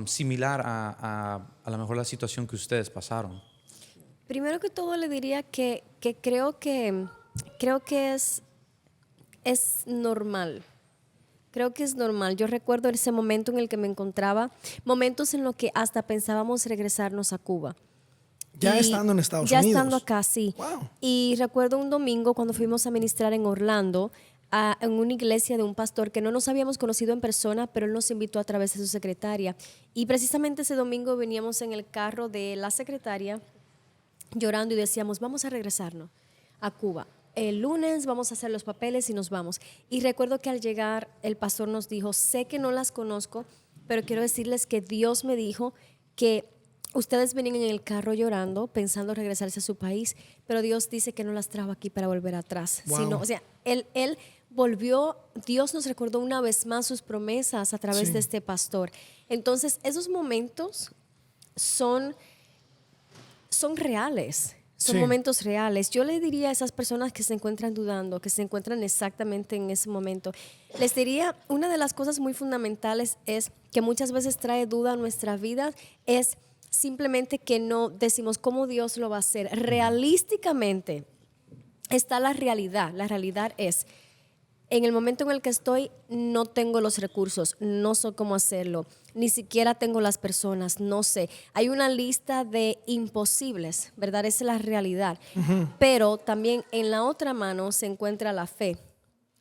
Similar a lo mejor la situación que ustedes pasaron. Primero que todo le diría que creo que es normal. Creo que es normal. Yo recuerdo ese momento en el que me encontraba, momentos en los que hasta pensábamos regresarnos a Cuba. Ya Y estando en Estados ya Unidos. Ya estando acá, sí. Wow. Y recuerdo un domingo cuando fuimos a ministrar en Orlando, en una iglesia de un pastor que no nos habíamos conocido en persona, pero él nos invitó a través de su secretaria. Y precisamente ese domingo veníamos en el carro de la secretaria llorando y decíamos, vamos a regresarnos a Cuba. El lunes vamos a hacer los papeles y nos vamos. Y recuerdo que al llegar el pastor nos dijo, sé que no las conozco, pero quiero decirles que Dios me dijo que ustedes venían en el carro llorando, pensando regresarse a su país, pero Dios dice que no las trajo aquí para volver atrás. Wow. Sino, o sea, él volvió, Dios nos recordó una vez más sus promesas a través de este pastor. Entonces, esos momentos son reales. son Sí. momentos reales. Yo le diría a esas personas que se encuentran dudando, que se encuentran exactamente en ese momento, les diría, una de las cosas muy fundamentales es que muchas veces trae duda a nuestra vida, es simplemente que no decimos cómo Dios lo va a hacer. Realísticamente está la realidad. La realidad es, en el momento en el que estoy, no tengo los recursos, no sé cómo hacerlo, ni siquiera tengo las personas, no sé. Hay una lista de imposibles, ¿verdad? Esa es la realidad. Pero también en la otra mano se encuentra la fe,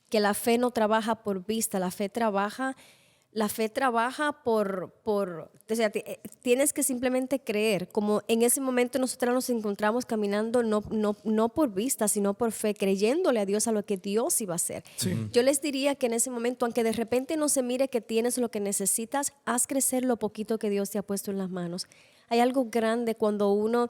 que la fe no trabaja por vista, la fe trabaja o sea, tienes que simplemente creer, como en ese momento nosotros nos encontramos caminando no por vista, sino por fe, creyéndole a Dios a lo que Dios iba a hacer. Sí. Yo les diría que en ese momento, aunque de repente no se mire que tienes lo que necesitas, haz crecer lo poquito que Dios te ha puesto en las manos. Hay algo grande cuando uno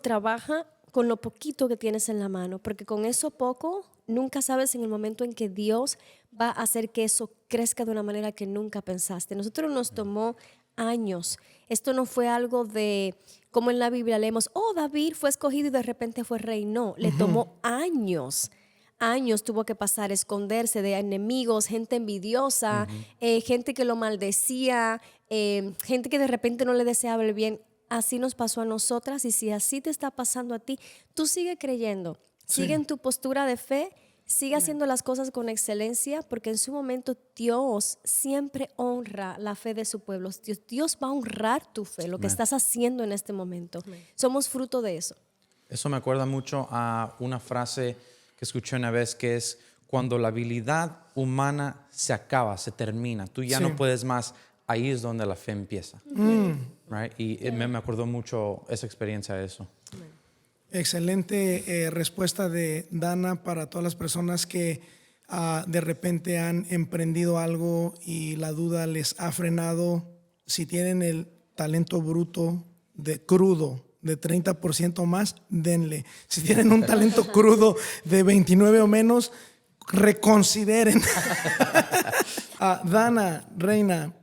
trabaja con lo poquito que tienes en la mano, porque con eso poco nunca sabes en el momento en que Dios va a hacer que eso crezca de una manera que nunca pensaste. Nosotros nos tomó años. Esto no fue algo de, como en la Biblia leemos, oh, David fue escogido y de repente fue rey. No, le tomó años. Años tuvo que pasar, esconderse de enemigos, gente envidiosa, gente que lo maldecía, gente que de repente no le deseaba el bien. Así nos pasó a nosotras, y si así te está pasando a ti, tú sigue creyendo, sigue en tu postura de fe, sigue haciendo las cosas con excelencia, porque en su momento Dios siempre honra la fe de su pueblo. Dios va a honrar tu fe, lo que estás haciendo en este momento. Somos fruto de eso. Eso me acuerda mucho a una frase que escuché una vez, que es: cuando la habilidad humana se acaba, se termina, tú ya Sí. no puedes más, ahí es donde la fe empieza. Right? Y me acordó mucho esa experiencia de eso. Excelente respuesta de Dana para todas las personas que de repente han emprendido algo y la duda les ha frenado. Si tienen el talento bruto crudo de 30% más, denle. Si tienen un talento crudo de 29 o menos, reconsideren. Dana, Reina,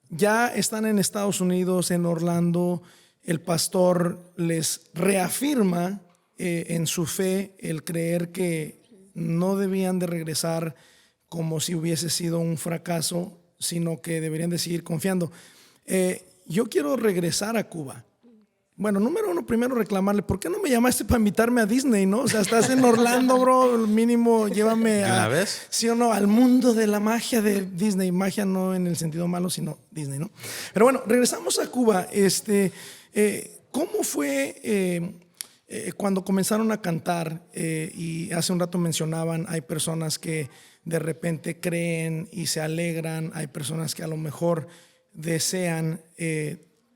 ya están en Estados Unidos, en Orlando. El pastor les reafirma en su fe el creer que no debían de regresar como si hubiese sido un fracaso, sino que deberían de seguir confiando. Yo quiero regresar a Cuba. Bueno, número uno, primero reclamarle, ¿por qué no me llamaste para invitarme a Disney, no? O sea, estás en Orlando, bro, mínimo llévame ¿De una vez? sí o no, al mundo de la magia de Disney. Magia no en el sentido malo, sino Disney, ¿no? Pero bueno, regresamos a Cuba. ¿Cómo fue cuando comenzaron a cantar? Y hace un rato mencionaban, hay personas que de repente creen y se alegran, hay personas que a lo mejor desean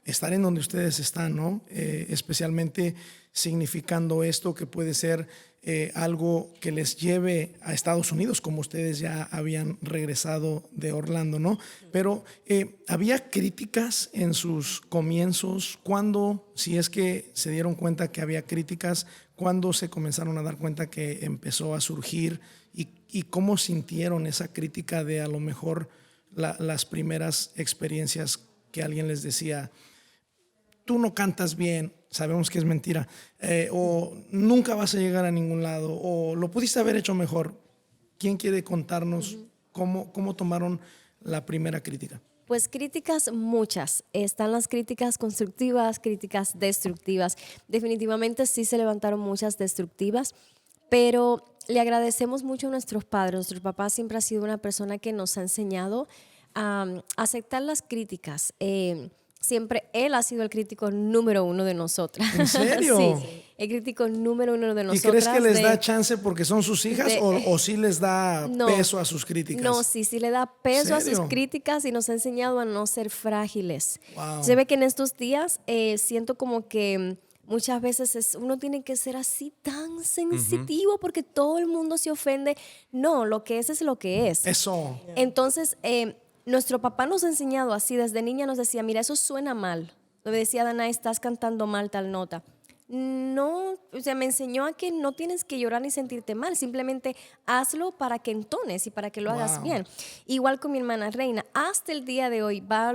estar en donde ustedes están, ¿no? Especialmente significando esto que puede ser algo que les lleve a Estados Unidos, como ustedes ya habían regresado de Orlando, ¿no? Pero ¿había críticas en sus comienzos? ¿Cuándo, si es que se dieron cuenta que había críticas, cuándo se comenzaron a dar cuenta que empezó a surgir? ¿Y cómo sintieron esa crítica de a lo mejor las primeras experiencias que alguien les decía: tú no cantas bien, sabemos que es mentira, o nunca vas a llegar a ningún lado, o lo pudiste haber hecho mejor? ¿Quién quiere contarnos cómo tomaron la primera crítica? Pues críticas muchas. Están las críticas constructivas, críticas destructivas. Definitivamente sí se levantaron muchas destructivas, pero le agradecemos mucho a nuestros padres. Nuestro papá siempre ha sido una persona que nos ha enseñado a aceptar las críticas. Siempre él ha sido el crítico número uno de nosotras. ¿En serio? Sí, el crítico número uno de ¿Y nosotras. crees que les da chance porque son sus hijas o sí les da No. peso a sus críticas? No, sí le da peso a sus ¿Serio? críticas y nos ha enseñado a no ser frágiles. Wow. Se ve que en estos días siento como que muchas veces uno tiene que ser así tan sensitivo porque todo el mundo se ofende. No, lo que es lo que es. Eso. Entonces, nuestro papá nos ha enseñado así, desde niña nos decía, mira, eso suena mal. Me decía, Dana, estás cantando mal tal nota. No, o sea, me enseñó a que no tienes que llorar ni sentirte mal, simplemente hazlo para que entones y para que lo hagas Wow. bien. Igual con mi hermana Reina, hasta el día de hoy va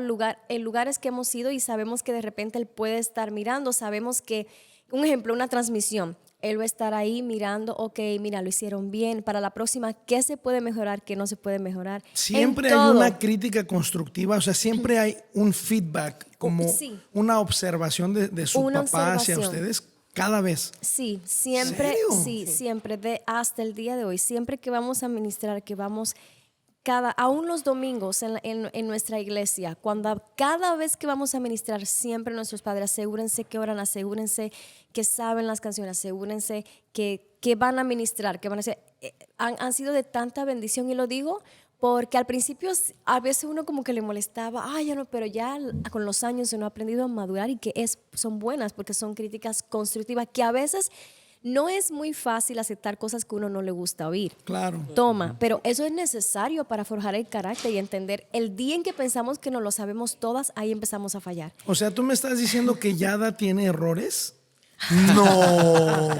en lugares que hemos ido y sabemos que de repente él puede estar mirando, sabemos que un ejemplo, una transmisión. Él va a estar ahí mirando, ok, mira, lo hicieron bien. Para la próxima, ¿qué se puede mejorar? ¿Qué no se puede mejorar? Siempre En hay todo. una crítica constructiva, o sea, siempre hay un feedback, como Sí. una observación de su Una papá hacia observación. ustedes cada vez. Sí, siempre, ¿Serio? sí, siempre, hasta el día de hoy, siempre que vamos a ministrar, que vamos aún los domingos en nuestra iglesia, cada vez que vamos a ministrar, siempre nuestros padres, asegúrense que oran, asegúrense que saben las canciones, asegúrense que van a ministrar, que van a hacer. Han sido de tanta bendición, y lo digo porque al principio a veces uno como que le molestaba, ya no, pero ya con los años uno ha aprendido a madurar, y que son buenas porque son críticas constructivas, que a veces no es muy fácil aceptar cosas que uno no le gusta oír. Claro. Toma, pero eso es necesario para forjar el carácter y entender. El día en que pensamos que no lo sabemos todas, ahí empezamos a fallar. O sea, ¿tú me estás diciendo que Yada tiene errores? No,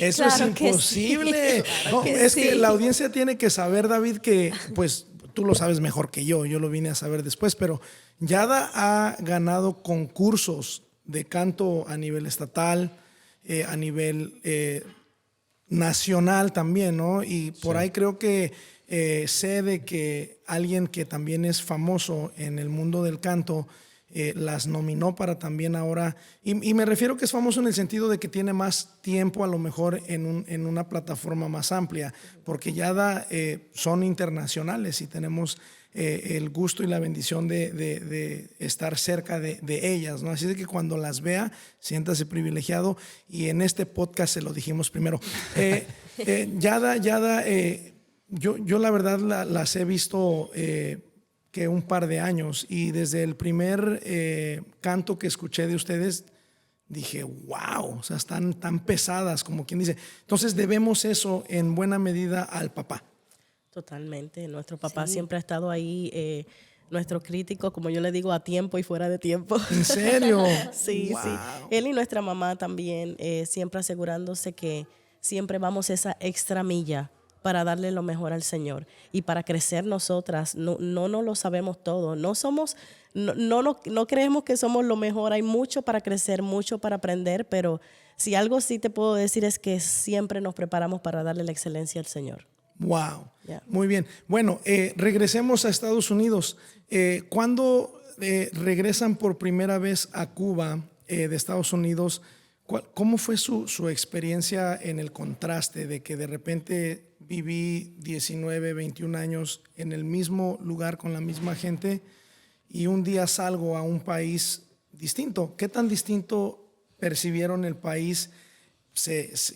eso Claro es que imposible. sí. No, Que es que sí. la audiencia tiene que saber, David, que pues tú lo sabes mejor que yo lo vine a saber después, pero Yada ha ganado concursos de canto a nivel estatal, a nivel nacional también, ¿no? Y por ahí creo que sé de que alguien que también es famoso en el mundo del canto las nominó para también ahora, y me refiero que es famoso en el sentido de que tiene más tiempo a lo mejor en una plataforma más amplia, porque Yada son internacionales y tenemos el gusto y la bendición de estar cerca de ellas, ¿no? Así de que cuando las vea, siéntase privilegiado, y en este podcast se lo dijimos primero. Yada, yo la verdad las he visto que un par de años, y desde el primer canto que escuché de ustedes dije, wow, o sea, están tan pesadas, como quien dice. Entonces debemos eso en buena medida al papá. Totalmente. Nuestro papá siempre ha estado ahí, nuestro crítico, como yo le digo, a tiempo y fuera de tiempo. ¿En serio? Sí, Wow. sí. Él y nuestra mamá también, siempre asegurándose que siempre vamos esa extra milla para darle lo mejor al Señor y para crecer nosotras. No lo sabemos todo. No creemos que somos lo mejor. Hay mucho para crecer, mucho para aprender, pero si algo sí te puedo decir es que siempre nos preparamos para darle la excelencia al Señor. Wow. Yeah. Muy bien. Bueno, regresemos a Estados Unidos. ¿Cuándo regresan por primera vez a Cuba de Estados Unidos? ¿Cómo fue su experiencia en el contraste de que de repente viví 19, 21 años en el mismo lugar con la misma gente, y un día salgo a un país distinto? ¿Qué tan distinto percibieron el país?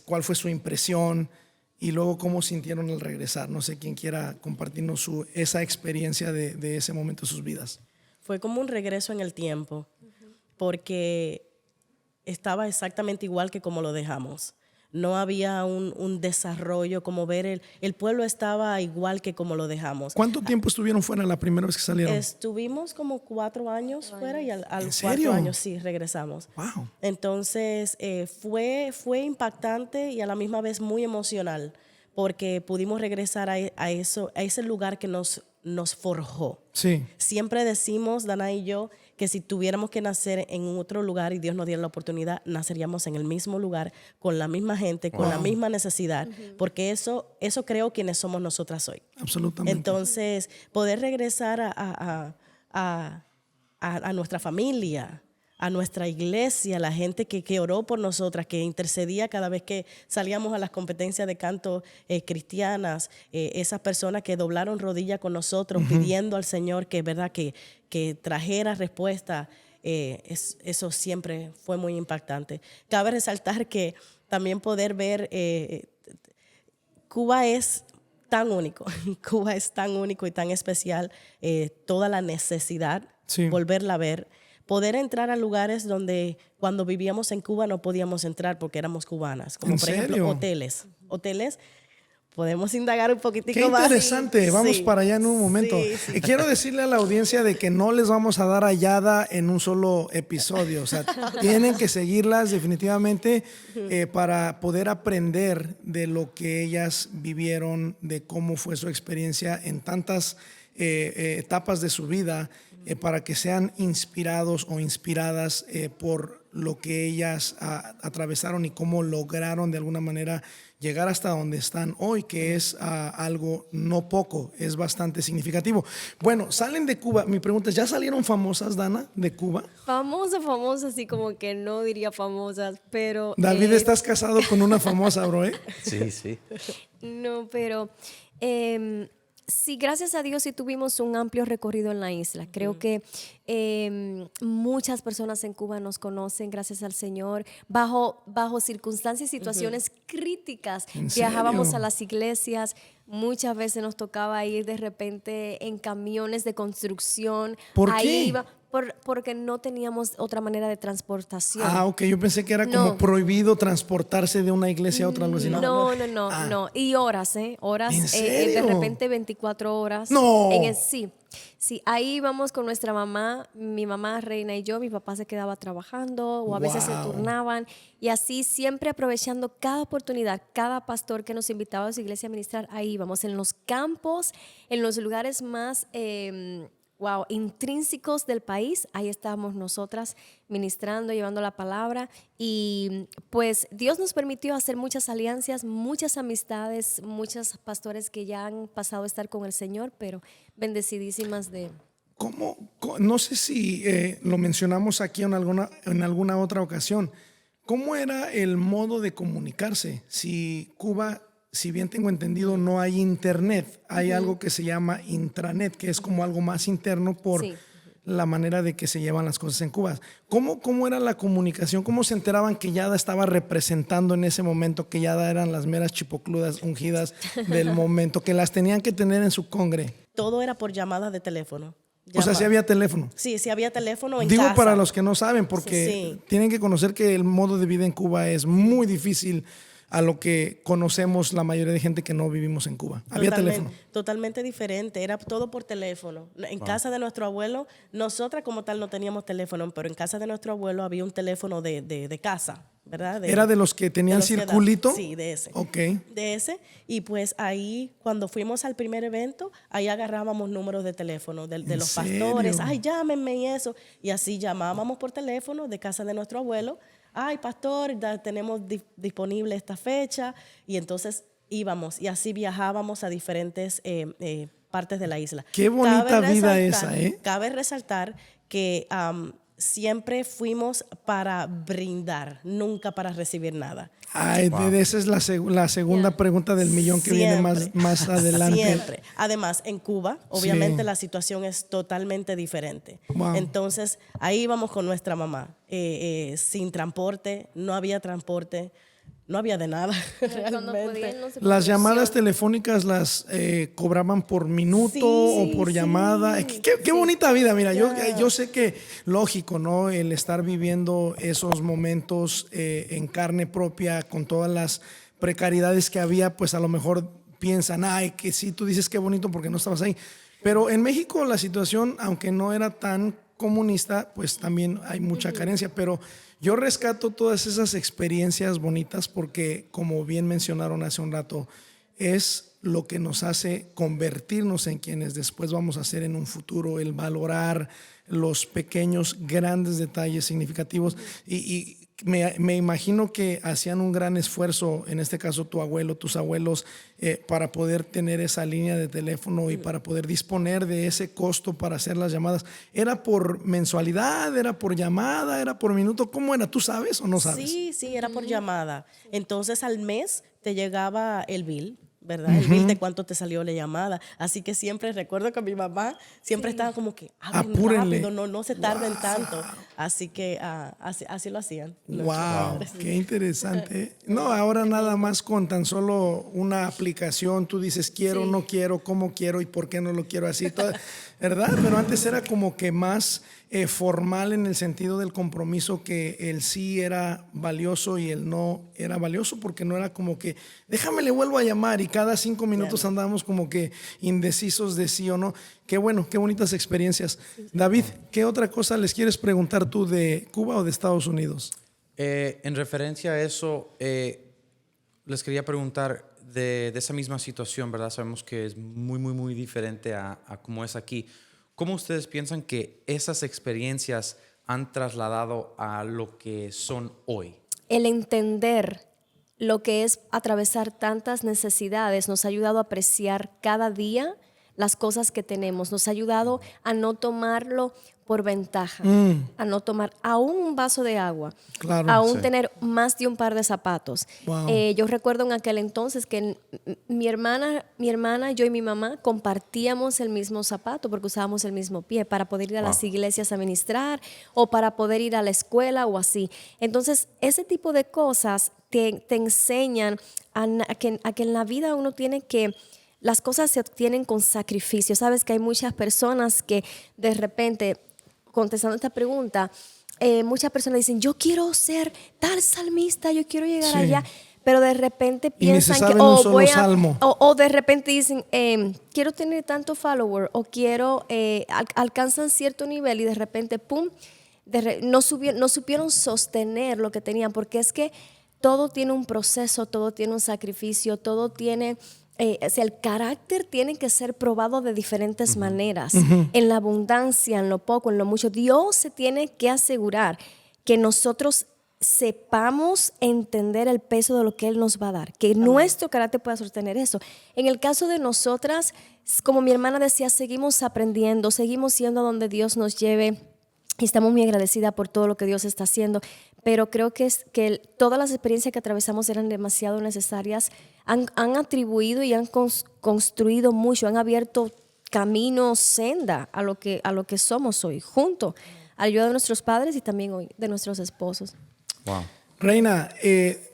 ¿Cuál fue su impresión? Y luego, ¿cómo sintieron al regresar? No sé quién quiera compartirnos esa experiencia de ese momento de sus vidas. Fue como un regreso en el tiempo, porque estaba exactamente igual que como lo dejamos. No había un desarrollo, como ver el pueblo estaba igual que como lo dejamos. ¿Cuánto tiempo estuvieron fuera la primera vez que salieron? Estuvimos como 4 años fuera, y al ¿En serio? 4 años sí regresamos. Wow. Entonces fue impactante y a la misma vez muy emocional, porque pudimos regresar a ese lugar que nos forjó. Sí. Siempre decimos, Dana y yo, que si tuviéramos que nacer en otro lugar y Dios nos diera la oportunidad, naceríamos en el mismo lugar, con la misma gente, con la misma necesidad, porque eso creo quienes somos nosotras hoy. Absolutamente. Entonces, poder regresar a nuestra familia, a nuestra iglesia, la gente que oró por nosotras, que intercedía cada vez que salíamos a las competencias de canto cristianas, esas personas que doblaron rodilla con nosotros pidiendo al Señor que, ¿verdad?, que trajera respuesta. Eso siempre fue muy impactante. Cabe resaltar que también poder ver Cuba es tan único. Cuba es tan único y tan especial. Toda la necesidad, Sí. volverla a ver. Poder entrar a lugares donde cuando vivíamos en Cuba no podíamos entrar porque éramos cubanas. Como ¿En por ejemplo serio? hoteles. Podemos indagar un poquitico Qué más. interesante, vamos Sí. para allá en un momento. Sí. Y quiero decirle a la audiencia de que no les vamos a dar Yada en un solo episodio, o sea, tienen que seguirlas definitivamente para poder aprender de lo que ellas vivieron, de cómo fue su experiencia en tantas etapas de su vida, para que sean inspirados o inspiradas por lo que ellas atravesaron y cómo lograron de alguna manera llegar hasta donde están hoy, que es algo no poco, es bastante significativo. Bueno, salen de Cuba. Mi pregunta es, ¿ya salieron famosas, Dana, de Cuba? Famosas, así como que no diría famosas, pero... David, estás casado con una famosa, bro, ¿eh? Sí, sí. No, pero sí, gracias a Dios sí tuvimos un amplio recorrido en la isla. Creo que muchas personas en Cuba nos conocen, gracias al Señor. Bajo circunstancias y situaciones críticas, ¿En viajábamos serio? a las iglesias. Muchas veces nos tocaba ir de repente en camiones de construcción. ¿Por Ahí qué? porque no teníamos otra manera de transportación. Ah, ok, yo pensé que era como No. prohibido transportarse de una iglesia a otra, algo así. No. Y horas, ¿eh? Horas, ¿En de serio? repente 24 horas. No. Sí, ahí íbamos con nuestra mamá, mi mamá Reina y yo, mi papá se quedaba trabajando o a veces se Wow. turnaban y así siempre aprovechando cada oportunidad, cada pastor que nos invitaba a su iglesia a ministrar, ahí íbamos en los campos, en los lugares más... intrínsecos del país, ahí estábamos nosotras ministrando, llevando la palabra y pues Dios nos permitió hacer muchas alianzas, muchas amistades, muchos pastores que ya han pasado a estar con el Señor, pero bendecidísimas de... No sé si lo mencionamos aquí en alguna otra ocasión. ¿Cómo era el modo de comunicarse? Si Cuba, si bien tengo entendido, no hay internet, hay algo que se llama intranet, que es como algo más interno por Sí. la manera de que se llevan las cosas en Cuba. ¿Cómo era la comunicación? ¿Cómo se enteraban que Yada estaba representando en ese momento, que Yada eran las meras chipocludas ungidas del momento, que las tenían que tener en su congre? Todo era por llamada de teléfono. O sea, sí había teléfono. Sí, sí había teléfono en Digo casa. para los que no saben, porque Sí. tienen que conocer que el modo de vida en Cuba es muy difícil a lo que conocemos la mayoría de gente que no vivimos en Cuba. Había teléfono. Totalmente diferente, era todo por teléfono. En casa de nuestro abuelo, nosotras como tal no teníamos teléfono, pero en casa de nuestro abuelo había un teléfono de casa, ¿verdad? ¿Era de los que tenían los que circulito? sí, de ese. Ok. De ese. Y pues ahí, cuando fuimos al primer evento, ahí agarrábamos números de teléfono de ¿En los serio? pastores. Ay, llámenme y eso. Y así llamábamos por teléfono de casa de nuestro abuelo. Ay, pastor, tenemos disponible esta fecha. Y entonces íbamos y así viajábamos a diferentes partes de la isla. Qué bonita Cabe vida resaltar- esa, ¿eh? Cabe resaltar que siempre fuimos para brindar, nunca para recibir nada. Ay, esa es la segunda pregunta del millón que viene más adelante. Siempre. Además, en Cuba, obviamente Sí. la situación es totalmente diferente. Wow. Entonces, ahí íbamos con nuestra mamá, sin transporte, no había transporte, no había de nada. Cuando realmente. podían, no se Las podía. llamadas telefónicas las cobraban por minuto Sí, o por sí, llamada. Qué bonita vida, mira, yo sé que lógico, ¿no? El estar viviendo esos momentos en carne propia con todas las precariedades que había, pues a lo mejor piensan, ay, que sí, tú dices qué bonito porque no estabas ahí. Pero en México la situación, aunque no era tan comunista, pues también hay mucha carencia, pero yo rescato todas esas experiencias bonitas porque, como bien mencionaron hace un rato, es lo que nos hace convertirnos en quienes después vamos a ser en un futuro, el valorar los pequeños, grandes detalles significativos. Y me imagino que hacían un gran esfuerzo, en este caso tu abuelo, tus abuelos, para poder tener esa línea de teléfono y para poder disponer de ese costo para hacer las llamadas. ¿Era por mensualidad? ¿Era por llamada? ¿Era por minuto? ¿Cómo era? ¿Tú sabes o no sabes? Sí, era por llamada. Entonces al mes te llegaba el bill, ¿verdad? El bill de cuánto te salió la llamada. Así que siempre recuerdo que mi mamá siempre estaba como que hablen Apúrenle. rápido, no se tarden tanto. Así que así lo hacían. Wow, qué interesante. No, ahora nada más con tan solo una aplicación, tú dices quiero, no quiero, cómo quiero y por qué no lo quiero así, ¿verdad? Pero antes era como que más formal en el sentido del compromiso, que el sí era valioso y el no era valioso, porque no era como que déjame le vuelvo a llamar y cada 5 minutos andábamos como que indecisos de sí o no. Qué bueno, qué bonitas experiencias. David, ¿qué otra cosa les quieres preguntar tú de Cuba o de Estados Unidos? En referencia a eso, les quería preguntar de esa misma situación, ¿verdad? Sabemos que es muy diferente a cómo es aquí. ¿Cómo ustedes piensan que esas experiencias han trasladado a lo que son hoy? El entender lo que es atravesar tantas necesidades nos ha ayudado a apreciar cada día las cosas que tenemos, nos ha ayudado a no tomarlo por ventaja, a no tomar aún un vaso de agua, Claro. aún Sí. tener más de un par de zapatos. Wow. Yo recuerdo en aquel entonces que mi hermana, yo y mi mamá compartíamos el mismo zapato porque usábamos el mismo pie para poder ir a las iglesias a ministrar o para poder ir a la escuela o así. Entonces, ese tipo de cosas te enseñan a que en la vida uno tiene que... Las cosas se obtienen con sacrificio. Sabes que hay muchas personas que de repente, contestando esta pregunta, muchas personas dicen, yo quiero ser tal salmista, yo quiero llegar Sí. allá, pero de repente Y ni se piensan saben que un solo salmo. o de repente dicen, quiero tener tanto follower o quiero, alcanzan cierto nivel y de repente, pum, no supieron sostener lo que tenían, porque es que todo tiene un proceso, todo tiene un sacrificio, todo tiene... o sea, el carácter tiene que ser probado de diferentes maneras, en la abundancia, en lo poco, en lo mucho. Dios se tiene que asegurar que nosotros sepamos entender el peso de lo que Él nos va a dar, que nuestro carácter pueda sostener eso. En el caso de nosotras, como mi hermana decía, seguimos aprendiendo, seguimos siendo a donde Dios nos lleve y estamos muy agradecidas por todo lo que Dios está haciendo, pero creo que todas las experiencias que atravesamos eran demasiado necesarias, han atribuido y han construido mucho, han abierto camino, senda a lo que somos hoy, junto a la ayuda de nuestros padres y también hoy de nuestros esposos. Wow. Reina,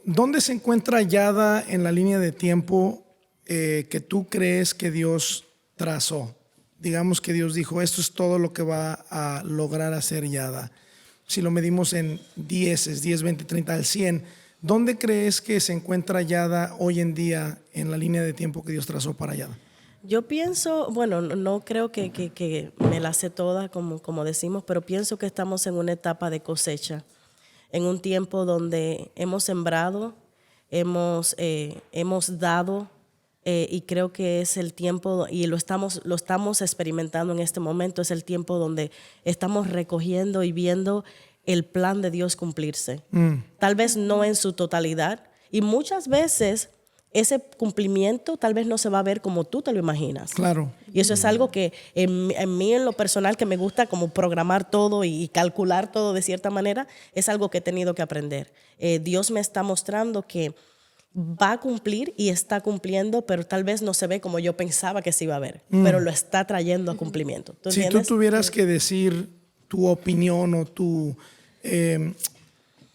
¿dónde se encuentra Yada en la línea de tiempo que tú crees que Dios trazó? Digamos que Dios dijo, esto es todo lo que va a lograr hacer Yada. Si lo medimos en 10, 20, 30, al 100, ¿dónde crees que se encuentra Yada hoy en día en la línea de tiempo que Dios trazó para Yada? Yo pienso, bueno, no creo que me la sé toda, como decimos, pero pienso que estamos en una etapa de cosecha, en un tiempo donde hemos sembrado, hemos dado, y creo que es el tiempo, y lo estamos experimentando en este momento, es el tiempo donde estamos recogiendo y viendo el plan de Dios cumplirse. Tal vez no en su totalidad, y muchas veces ese cumplimiento tal vez no se va a ver como tú te lo imaginas. Claro. Y eso es algo que en mí, en lo personal, que me gusta como programar todo y calcular todo de cierta manera, es algo que he tenido que aprender. Dios me está mostrando que va a cumplir y está cumpliendo, pero tal vez no se ve como yo pensaba que se iba a ver, pero lo está trayendo a cumplimiento. ¿Tú Si tú entiendes? tuvieras que decir tu opinión o tu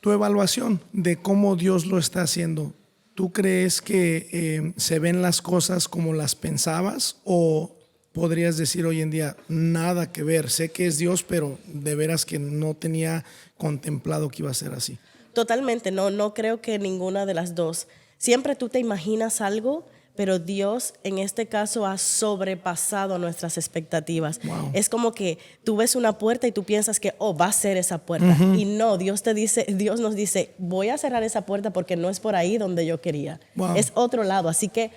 evaluación de cómo Dios lo está haciendo, ¿tú crees que se ven las cosas como las pensabas o podrías decir hoy en día nada que ver? Sé que es Dios, pero de veras que no tenía contemplado que iba a ser así. Totalmente, no creo que ninguna de las dos. Siempre tú te imaginas algo, pero Dios en este caso ha sobrepasado nuestras expectativas. Wow. Es como que tú ves una puerta y tú piensas que va a ser esa puerta. Y no, Dios nos dice, voy a cerrar esa puerta porque no es por ahí donde yo quería. Wow. Es otro lado. Así que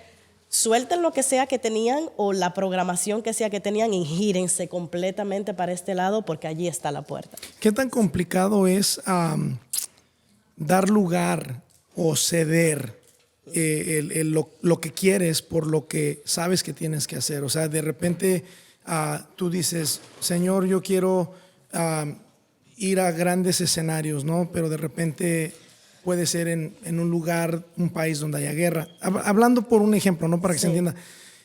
suelten lo que sea que tenían o la programación que sea que tenían y gírense completamente para este lado porque allí está la puerta. ¿Qué tan complicado es dar lugar o ceder lo que quieres por lo que sabes que tienes que hacer? O sea, de repente tú dices, Señor, yo quiero ir a grandes escenarios, ¿no? Pero de repente puede ser en un lugar, un país donde haya guerra. Hablando por un ejemplo, ¿no? Para que se entienda.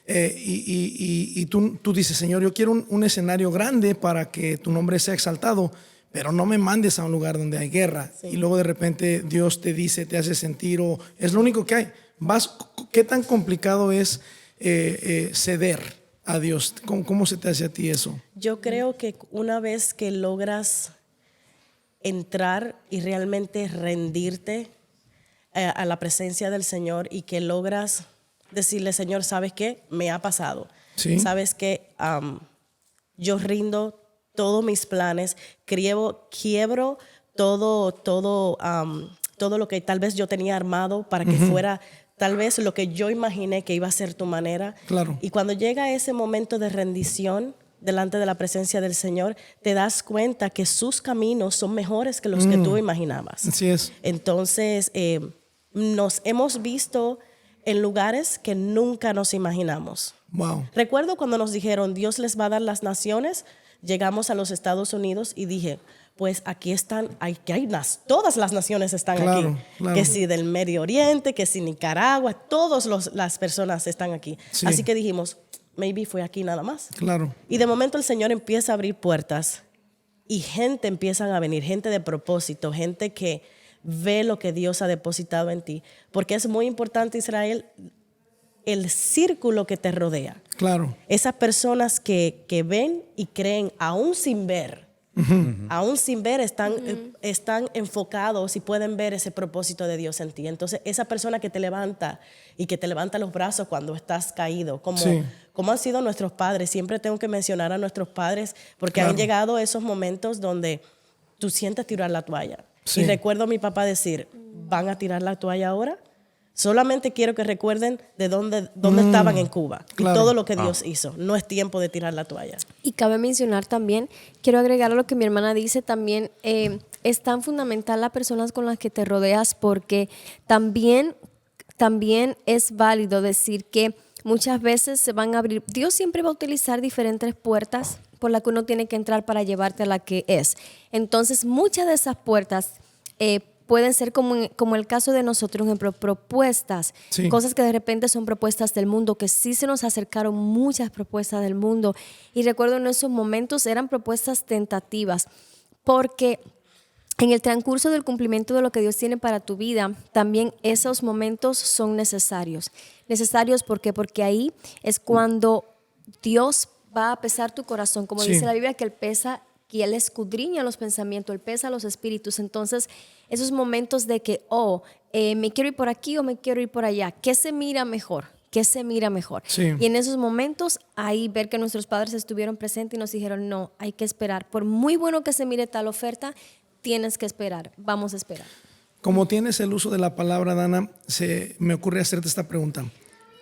Y tú dices, Señor, yo quiero un escenario grande para que tu nombre sea exaltado, pero no me mandes a un lugar donde hay guerra. Sí. Y luego de repente Dios te dice, te hace sentir, o es lo único que hay. ¿Qué tan complicado es ceder a Dios? ¿Cómo se te hace a ti eso? Yo creo que una vez que logras entrar y realmente rendirte a la presencia del Señor y que logras decirle, Señor, ¿sabes qué? Me ha pasado. ¿Sí? ¿Sabes qué? Yo rindo todos mis planes, quiebro todo lo que tal vez yo tenía armado para que fuera tal vez lo que yo imaginé que iba a ser tu manera. Claro. Y cuando llega ese momento de rendición, delante de la presencia del Señor, te das cuenta que sus caminos son mejores que los que tú imaginabas. Así es. Entonces, nos hemos visto en lugares que nunca nos imaginamos. Wow. Recuerdo cuando nos dijeron, Dios les va a dar las naciones, llegamos a los Estados Unidos y dije, pues aquí están, todas las naciones están Claro, aquí. claro. Que si del Medio Oriente, que si Nicaragua, todas las personas están aquí. Sí. Así que dijimos, maybe fue aquí nada más. Claro. Y de momento el Señor empieza a abrir puertas y gente empiezan a venir, gente de propósito, gente que ve lo que Dios ha depositado en ti. Porque es muy importante, Israel, el círculo que te rodea. Claro. Esas personas que ven y creen aún sin ver. Aún sin ver están enfocados y pueden ver ese propósito de Dios en ti. Entonces esa persona que te levanta y que te levanta los brazos cuando estás caído, como han sido nuestros padres, siempre tengo que mencionar a nuestros padres porque han llegado esos momentos donde tú sientes tirar la toalla. Sí. Y recuerdo a mi papá decir, ¿van a tirar la toalla ahora? Solamente quiero que recuerden de dónde estaban en Cuba Claro. y todo lo que Dios hizo. No es tiempo de tirar la toalla. Y cabe mencionar también, quiero agregar a lo que mi hermana dice también, es tan fundamental las personas con las que te rodeas porque también es válido decir que muchas veces se van a abrir, Dios siempre va a utilizar diferentes puertas por las que uno tiene que entrar para llevarte a la que es. Entonces muchas de esas puertas pueden ser como el caso de nosotros, por ejemplo, propuestas, Sí. cosas que de repente son propuestas del mundo, que sí se nos acercaron muchas propuestas del mundo. Y recuerdo en esos momentos eran propuestas tentativas, porque en el transcurso del cumplimiento de lo que Dios tiene para tu vida, también esos momentos son necesarios. Necesarios ¿por qué? Porque ahí es cuando Dios va a pesar tu corazón, como Sí. dice la Biblia, que Él pesa, que Él escudriña los pensamientos, Él pesa los espíritus. Entonces, esos momentos de que, me quiero ir por aquí o me quiero ir por allá, ¿qué se mira mejor? ¿Qué se mira mejor? Sí. Y en esos momentos, ahí ver que nuestros padres estuvieron presentes y nos dijeron, no, hay que esperar. Por muy bueno que se mire tal oferta, tienes que esperar, vamos a esperar. Como tienes el uso de la palabra, Dana, me ocurre hacerte esta pregunta.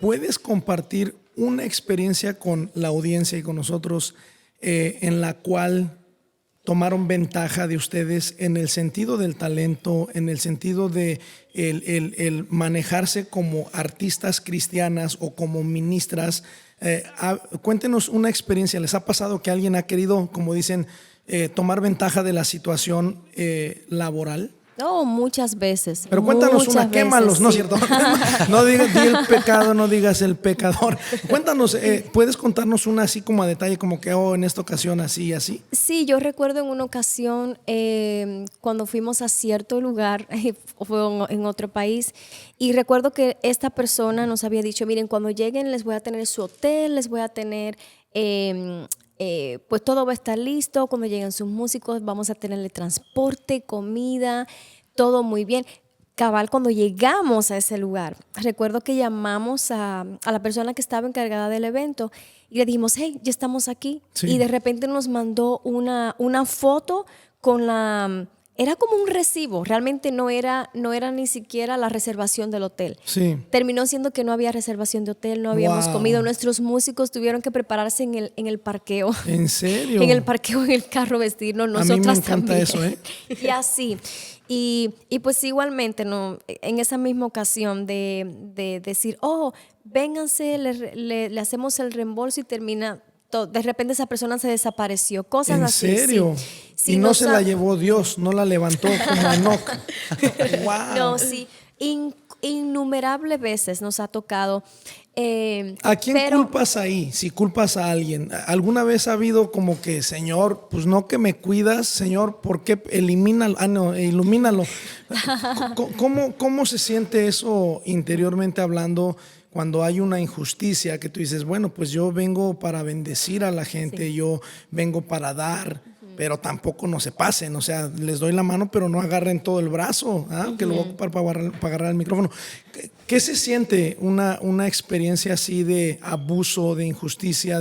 ¿Puedes compartir una experiencia con la audiencia y con nosotros en la cual tomaron ventaja de ustedes en el sentido del talento, en el sentido de el manejarse como artistas cristianas o como ministras? Cuéntenos una experiencia. ¿Les ha pasado que alguien ha querido, como dicen, tomar ventaja de la situación laboral? No, muchas veces. Pero cuéntanos muchas una, quémalos, veces, ¿no es sí. cierto? No digas di el pecado, no digas el pecador. Cuéntanos, ¿puedes contarnos una así como a detalle, como que en esta ocasión así y así? Sí, yo recuerdo en una ocasión cuando fuimos a cierto lugar, fue en otro país, y recuerdo que esta persona nos había dicho, miren, cuando lleguen les voy a tener su hotel, les voy a tener, pues todo va a estar listo, cuando lleguen sus músicos vamos a tenerle transporte, comida, todo muy bien. Cabal, cuando llegamos a ese lugar, recuerdo que llamamos a la persona que estaba encargada del evento y le dijimos, hey, ya estamos aquí. Sí. Y de repente nos mandó una foto con era como un recibo, realmente no era ni siquiera la reservación del hotel. Sí. Terminó siendo que no había reservación de hotel, no habíamos Wow. comido, nuestros músicos tuvieron que prepararse en el parqueo. ¿En serio? En el parqueo, en el carro, vestirnos, A mí me nosotras encanta también. eso, ¿eh? Y así. Y pues igualmente, ¿no? En esa misma ocasión de decir, vénganse, le hacemos el reembolso y termina todo. De repente esa persona se desapareció. Cosas ¿En así. serio? Sí. Sí, Y no nos se ha- la llevó Dios, no la levantó como Enoch. Wow. No, sí. Innumerables veces nos ha tocado. ¿A quién pero- culpas ahí? Si culpas a alguien, ¿alguna vez ha habido como que, Señor, pues no que me cuidas, Señor, ¿por qué ilumínalo? Ilumínalo. ¿Cómo se siente eso interiormente hablando cuando hay una injusticia que tú dices, bueno, pues yo vengo para bendecir a la gente, Sí. yo vengo para dar, pero tampoco no se pasen, o sea, les doy la mano, pero no agarren todo el brazo, que lo voy a ocupar para agarrar el micrófono. ¿Qué se siente una experiencia así de abuso, de injusticia,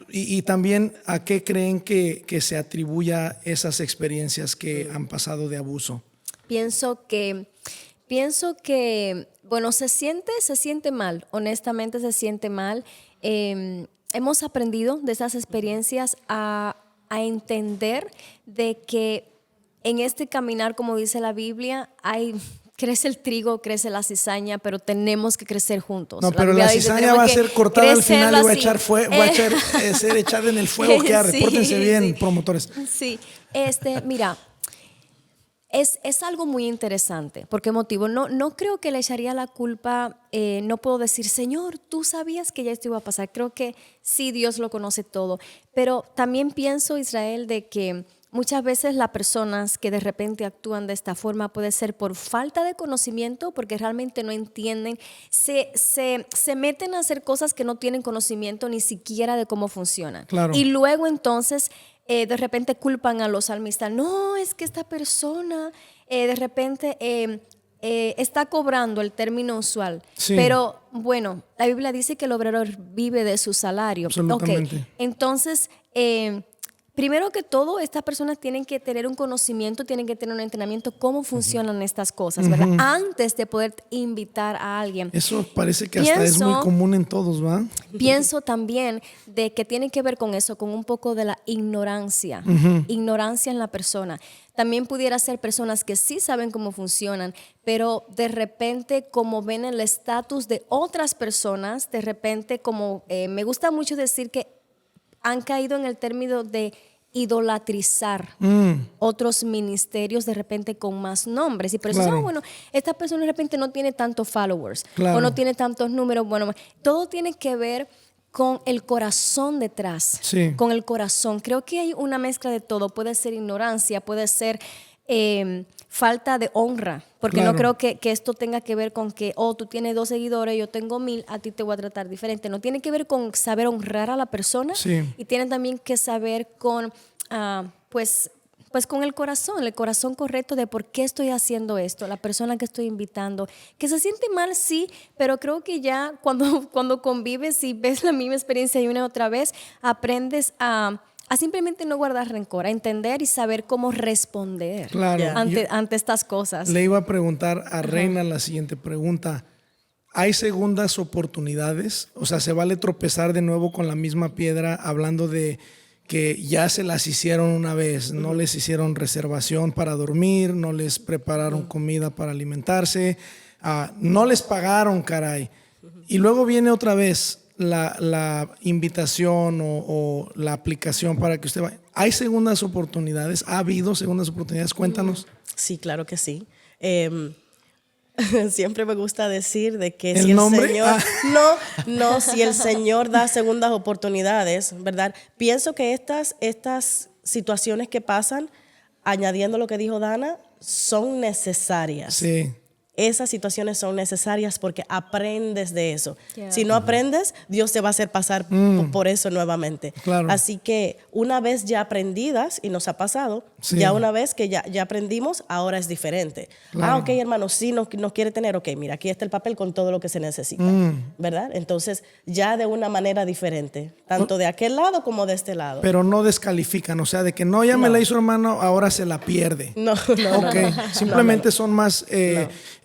y también a qué creen que se atribuya esas experiencias que han pasado de abuso? Pienso que, bueno, se siente mal, honestamente se siente mal. hemos aprendido de esas experiencias a entender de que en este caminar, como dice la Biblia, crece el trigo, crece la cizaña, pero tenemos que crecer juntos. No, pero la cizaña va a ser cortada al final y va a ser echada en el fuego que arde. Sí, Pórtense bien, sí. promotores. Sí, mira, es algo muy interesante. ¿Por qué motivo? No creo que le echaría la culpa, no puedo decir, Señor, tú sabías que ya esto iba a pasar. Creo que sí, Dios lo conoce todo. Pero también pienso, Israel, de que muchas veces las personas que de repente actúan de esta forma puede ser por falta de conocimiento, porque realmente no entienden, se meten a hacer cosas que no tienen conocimiento ni siquiera de cómo funcionan. Claro. Y luego entonces de repente culpan a los salmistas. No, es que esta persona de repente está cobrando el término usual. Sí. Pero bueno, la Biblia dice que el obrero vive de su salario. Absolutamente. Okay. Entonces, primero que todo, estas personas tienen que tener un conocimiento, tienen que tener un entrenamiento, cómo funcionan estas cosas, ¿verdad? Antes de poder invitar a alguien. Eso parece que hasta es muy común en todos, ¿va? Pienso también de que tiene que ver con eso, con un poco de la ignorancia, ignorancia en la persona. También pudiera ser personas que sí saben cómo funcionan, pero de repente como ven el estatus de otras personas, de repente como me gusta mucho decir que han caído en el término de idolatrizar otros ministerios de repente con más nombres. Y por eso, Claro. bueno, esta persona de repente no tiene tantos followers Claro. o no tiene tantos números. Bueno, todo tiene que ver con el corazón detrás, Sí. con el corazón. Creo que hay una mezcla de todo. Puede ser ignorancia, puede ser falta de honra, porque Claro. no creo que esto tenga que ver con que, tú tienes 2 seguidores, yo tengo 1000, a ti te voy a tratar diferente. No tiene que ver con saber honrar a la persona, Sí. y tiene también que saber con, pues con el corazón correcto de por qué estoy haciendo esto, la persona que estoy invitando, que se siente mal, sí, pero creo que ya cuando convives y ves la misma experiencia y una y otra vez, aprendes a simplemente no guardar rencor, a entender y saber cómo responder Claro. ante estas cosas. Le iba a preguntar a Reina la siguiente pregunta. ¿Hay segundas oportunidades? O sea, ¿se vale tropezar de nuevo con la misma piedra hablando de que ya se las hicieron una vez? No les hicieron reservación para dormir, no les prepararon comida para alimentarse, no les pagaron, caray. Y luego viene otra vez la invitación o la aplicación para que usted vaya. ¿Hay segundas oportunidades? ¿Ha habido segundas oportunidades? Cuéntanos. Sí, claro que sí. Siempre me gusta decir de que ¿El si el nombre? Señor si el Señor da segundas oportunidades, ¿verdad? Pienso que estas situaciones que pasan, añadiendo lo que dijo Dana, son necesarias. Sí. Esas situaciones son necesarias porque aprendes de eso. Yeah. Si no aprendes, Dios te va a hacer pasar por eso nuevamente. Claro. Así que una vez ya aprendidas, y nos ha pasado, Sí. ya una vez que ya aprendimos, ahora es diferente. Claro. Ok, hermano, sí nos quiere tener, ok, mira, aquí está el papel con todo lo que se necesita, ¿verdad? Entonces, ya de una manera diferente, tanto de aquel lado como de este lado. Pero no descalifican, o sea, de que no, ya me la hizo hermano, ahora se la pierde. No. Ok, simplemente son más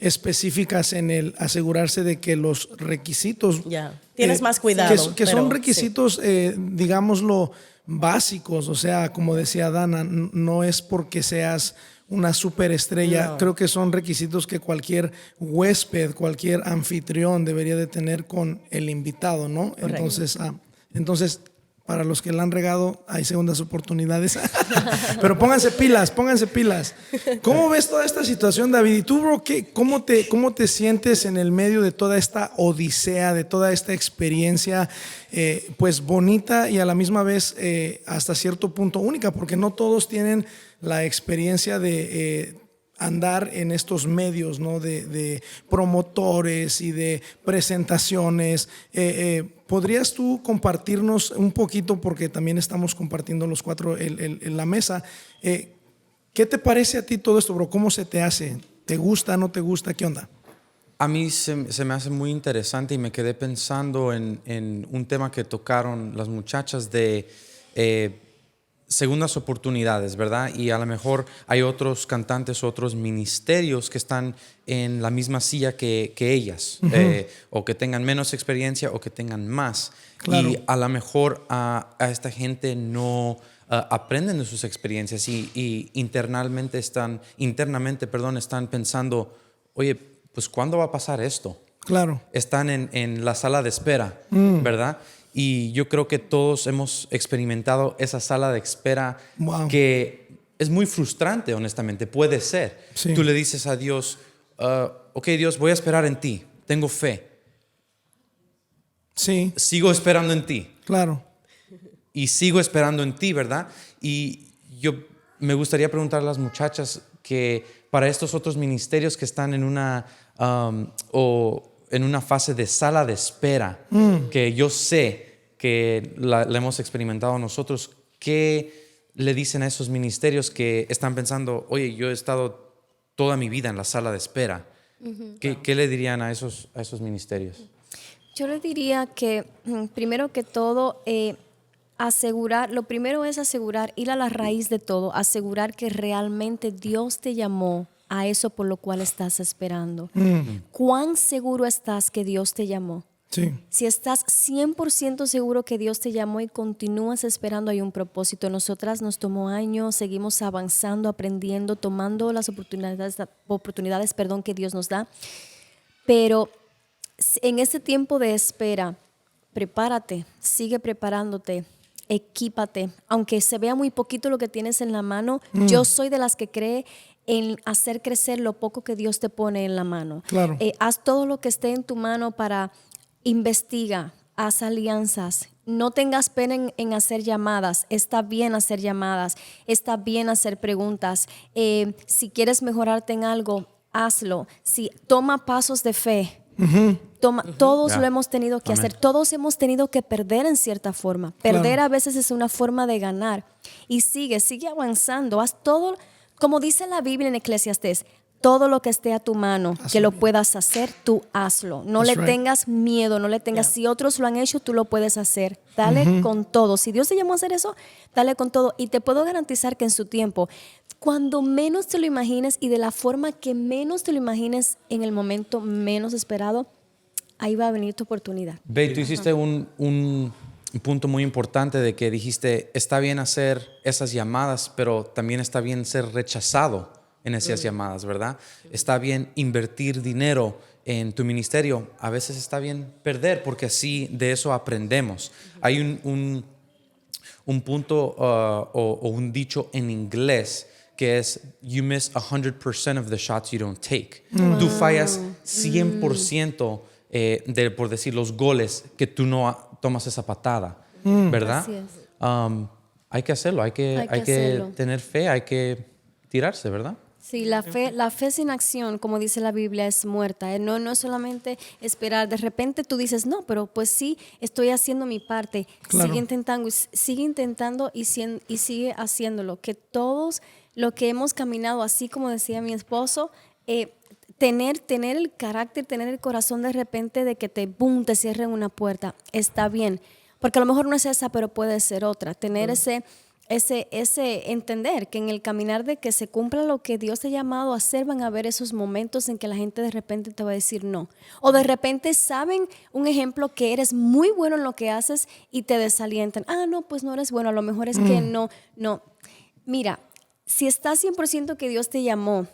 específicas en el asegurarse de que los requisitos... Ya. Tienes más cuidado. Que son pero requisitos, digámoslo, básicos. O sea, como decía Dana, no es porque seas una superestrella. No. Creo que son requisitos que cualquier huésped, cualquier anfitrión debería de tener con el invitado, ¿no? Correcto. Entonces, para los que la han regado, hay segundas oportunidades. Pero pónganse pilas, pónganse pilas. ¿Cómo ves toda esta situación, David? ¿Y tú, bro, cómo te sientes en el medio de toda esta odisea, de toda esta experiencia, pues bonita y a la misma vez hasta cierto punto única? Porque no todos tienen la experiencia de andar en estos medios, ¿no? de promotores y de presentaciones. ¿Podrías tú compartirnos un poquito, porque también estamos compartiendo los 4 en la mesa, qué te parece a ti todo esto, bro? ¿Cómo se te hace? ¿Te gusta, no te gusta? ¿Qué onda? A mí se me hace muy interesante y me quedé pensando en un tema que tocaron las muchachas de segundas oportunidades, ¿verdad? Y a lo mejor hay otros cantantes, otros ministerios que están en la misma silla que ellas, o que tengan menos experiencia o que tengan más. Claro. Y a lo mejor a esta gente no aprenden de sus experiencias y internamente están pensando, oye, pues ¿cuándo va a pasar esto? Claro. Están en la sala de espera, ¿verdad? Y yo creo que todos hemos experimentado esa sala de espera. Wow. Que es muy frustrante, honestamente, puede ser. Sí. Tú le dices a Dios, ok, Dios, voy a esperar en ti, tengo fe, Sí, sigo esperando en ti claro. y sigo esperando en ti, ¿verdad? Y yo me gustaría preguntar a las muchachas que para estos otros ministerios que están en una fase de sala de espera, que yo sé que la hemos experimentado nosotros, ¿qué le dicen a esos ministerios que están pensando, oye, yo he estado toda mi vida en la sala de espera? ¿Qué le dirían a esos ministerios? Yo le diría que, primero que todo, lo primero es asegurar, ir a la raíz de todo, asegurar que realmente Dios te llamó a eso por lo cual estás esperando. ¿Cuán seguro estás que Dios te llamó? Sí, Si estás 100% seguro que Dios te llamó y continúas esperando, hay un propósito. Nosotras nos tomó años, seguimos avanzando, aprendiendo, tomando las oportunidades que Dios nos da. Pero en ese tiempo de espera, prepárate, sigue preparándote, equípate. Aunque se vea muy poquito lo que tienes en la mano, yo soy de las que cree en hacer crecer lo poco que Dios te pone en la mano. Claro. Haz todo lo que esté en tu mano para investiga, haz alianzas. No tengas pena en hacer llamadas. Está bien hacer llamadas. Está bien hacer preguntas. Si quieres mejorarte en algo, hazlo. Toma pasos de fe. Todos lo hemos tenido que hacer. Todos hemos tenido que perder en cierta forma. Perder a veces es una forma de ganar. Y sigue avanzando. Haz todo, como dice la Biblia en Eclesiastés, todo lo que esté a tu mano, que lo puedas hacer, tú hazlo. No That's le right. tengas miedo, no le tengas. Si otros lo han hecho, tú lo puedes hacer. Dale con todo. Si Dios te llamó a hacer eso, dale con todo. Y te puedo garantizar que en su tiempo, cuando menos te lo imagines y de la forma que menos te lo imagines en el momento menos esperado, ahí va a venir tu oportunidad. Bey, tú hiciste un punto muy importante de que dijiste, está bien hacer esas llamadas, pero también está bien ser rechazado en esas llamadas, ¿verdad? Está bien invertir dinero en tu ministerio. A veces está bien perder, porque así de eso aprendemos. Hay un punto o un dicho en inglés que es you miss 100% of the shots you don't take. Tú fallas 100% por decir los goles que tú no tomas esa patada, ¿verdad? Así es. Hay que hacerlo, hay que hacerlo. tener fe, hay que tirarse, ¿verdad? Sí, la fe sin acción, como dice la Biblia, es muerta. No es solamente esperar. De repente tú dices, no, pero pues sí, estoy haciendo mi parte. Claro. Sigue intentando y sigue haciéndolo. Que todos lo que hemos caminado, así como decía mi esposo, tener el carácter, tener el corazón de repente de que te cierren una puerta, está bien. Porque a lo mejor no es esa, pero puede ser otra. Tener ese entender que en el caminar de que se cumpla lo que Dios te ha llamado a hacer, van a haber esos momentos en que la gente de repente te va a decir no. O de repente saben, un ejemplo, que eres muy bueno en lo que haces y te desalientan. No, pues no eres bueno, a lo mejor es que no. Mira, si estás 100% que Dios te llamó,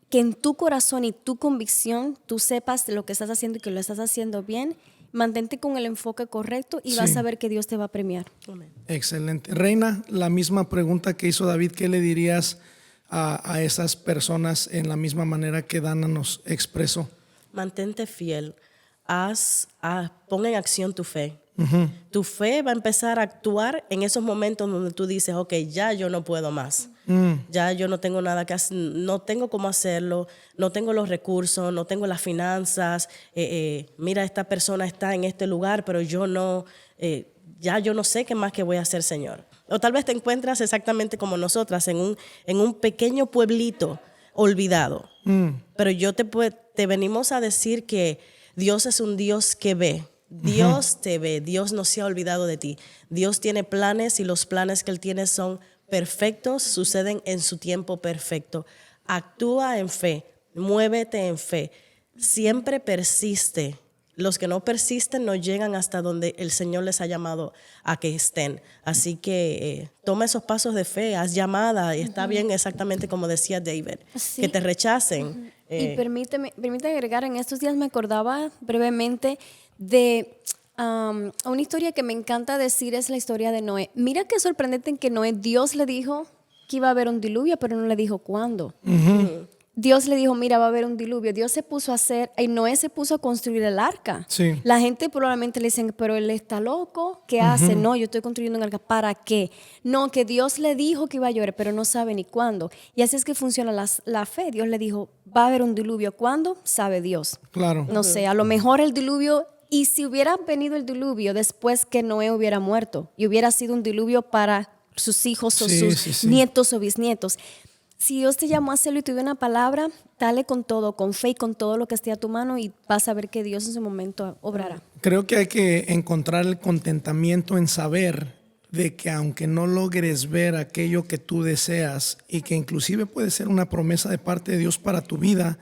que en tu corazón y tu convicción tú sepas de lo que estás haciendo y que lo estás haciendo bien, mantente con el enfoque correcto y vas a ver que Dios te va a premiar. Amén. Excelente. Reina, la misma pregunta que hizo David, ¿qué le dirías a esas personas en la misma manera que Dana nos expresó? Mantente fiel. Pon en acción tu fe. Tu fe va a empezar a actuar en esos momentos donde tú dices, ok, ya yo no puedo más. Ya yo no tengo nada que hacer, no tengo cómo hacerlo, no tengo los recursos, no tengo las finanzas. Mira, esta persona está en este lugar, pero yo no, ya yo no sé qué más que voy a hacer, Señor. O tal vez te encuentras exactamente como nosotras, en un pequeño pueblito olvidado. Pero te venimos a decir que Dios es un Dios que ve. Dios te ve, Dios no se ha olvidado de ti. Dios tiene planes y los planes que Él tiene son perfectos suceden en su tiempo perfecto. Actúa en fe, muévete en fe, siempre persiste. Los que no persisten no llegan hasta donde el Señor les ha llamado a que estén. Así que toma esos pasos de fe, haz llamada, y está bien exactamente como decía David, Sí. que te rechacen. Y permíteme agregar, en estos días me acordaba brevemente de una historia que me encanta decir, es la historia de Noé. Mira qué sorprendente en que Noé, Dios le dijo que iba a haber un diluvio, pero no le dijo cuándo. Dios le dijo, mira, va a haber un diluvio. Dios se puso a hacer, y Noé se puso a construir el arca. Sí. La gente probablemente le dicen, pero él está loco, ¿qué hace? No, yo estoy construyendo un arca, ¿para qué? No, que Dios le dijo que iba a llover, pero no sabe ni cuándo. Y así es que funciona la fe. Dios le dijo, va a haber un diluvio. ¿Cuándo? Sabe Dios. Claro. No sé, a lo mejor el diluvio, y si hubiera venido el diluvio después que Noé hubiera muerto, y hubiera sido un diluvio para sus hijos o Sí, sus sí. nietos o bisnietos, si Dios te llamó a hacerlo y te dio una palabra, dale con todo, con fe y con todo lo que esté a tu mano, y vas a ver que Dios en su momento obrará. Creo que hay que encontrar el contentamiento en saber de que aunque no logres ver aquello que tú deseas y que inclusive puede ser una promesa de parte de Dios para tu vida,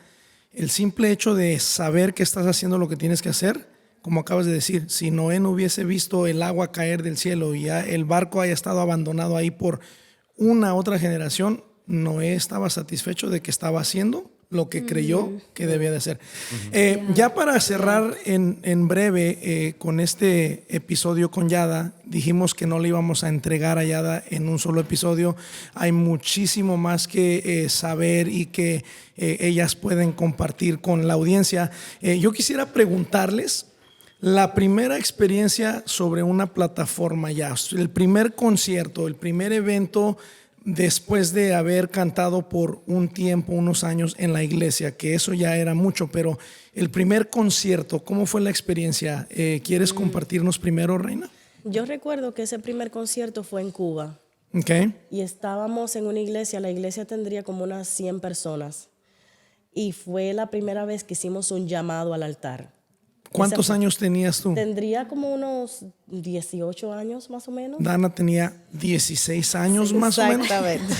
el simple hecho de saber que estás haciendo lo que tienes que hacer, como acabas de decir, si Noé no hubiese visto el agua caer del cielo y ya el barco haya estado abandonado ahí por una otra generación, Noé estaba satisfecho de que estaba haciendo lo que creyó que debía de hacer. Ya para cerrar en breve con este episodio con Yada, dijimos que no le íbamos a entregar a Yada en un solo episodio. Hay muchísimo más que saber y que ellas pueden compartir con la audiencia. Yo quisiera preguntarles la primera experiencia sobre una plataforma ya, el primer concierto, el primer evento después de haber cantado por un tiempo, unos años en la iglesia, que eso ya era mucho, pero el primer concierto, ¿cómo fue la experiencia? ¿Quieres compartirnos primero, Reina? Yo recuerdo que ese primer concierto fue en Cuba. Okay. Y estábamos en una iglesia, la iglesia tendría como unas 100 personas. Y fue la primera vez que hicimos un llamado al altar. ¿Cuántos años tenías tú? Tendría como unos 18 años más o menos. Dana tenía 16 años más o menos. Exactamente.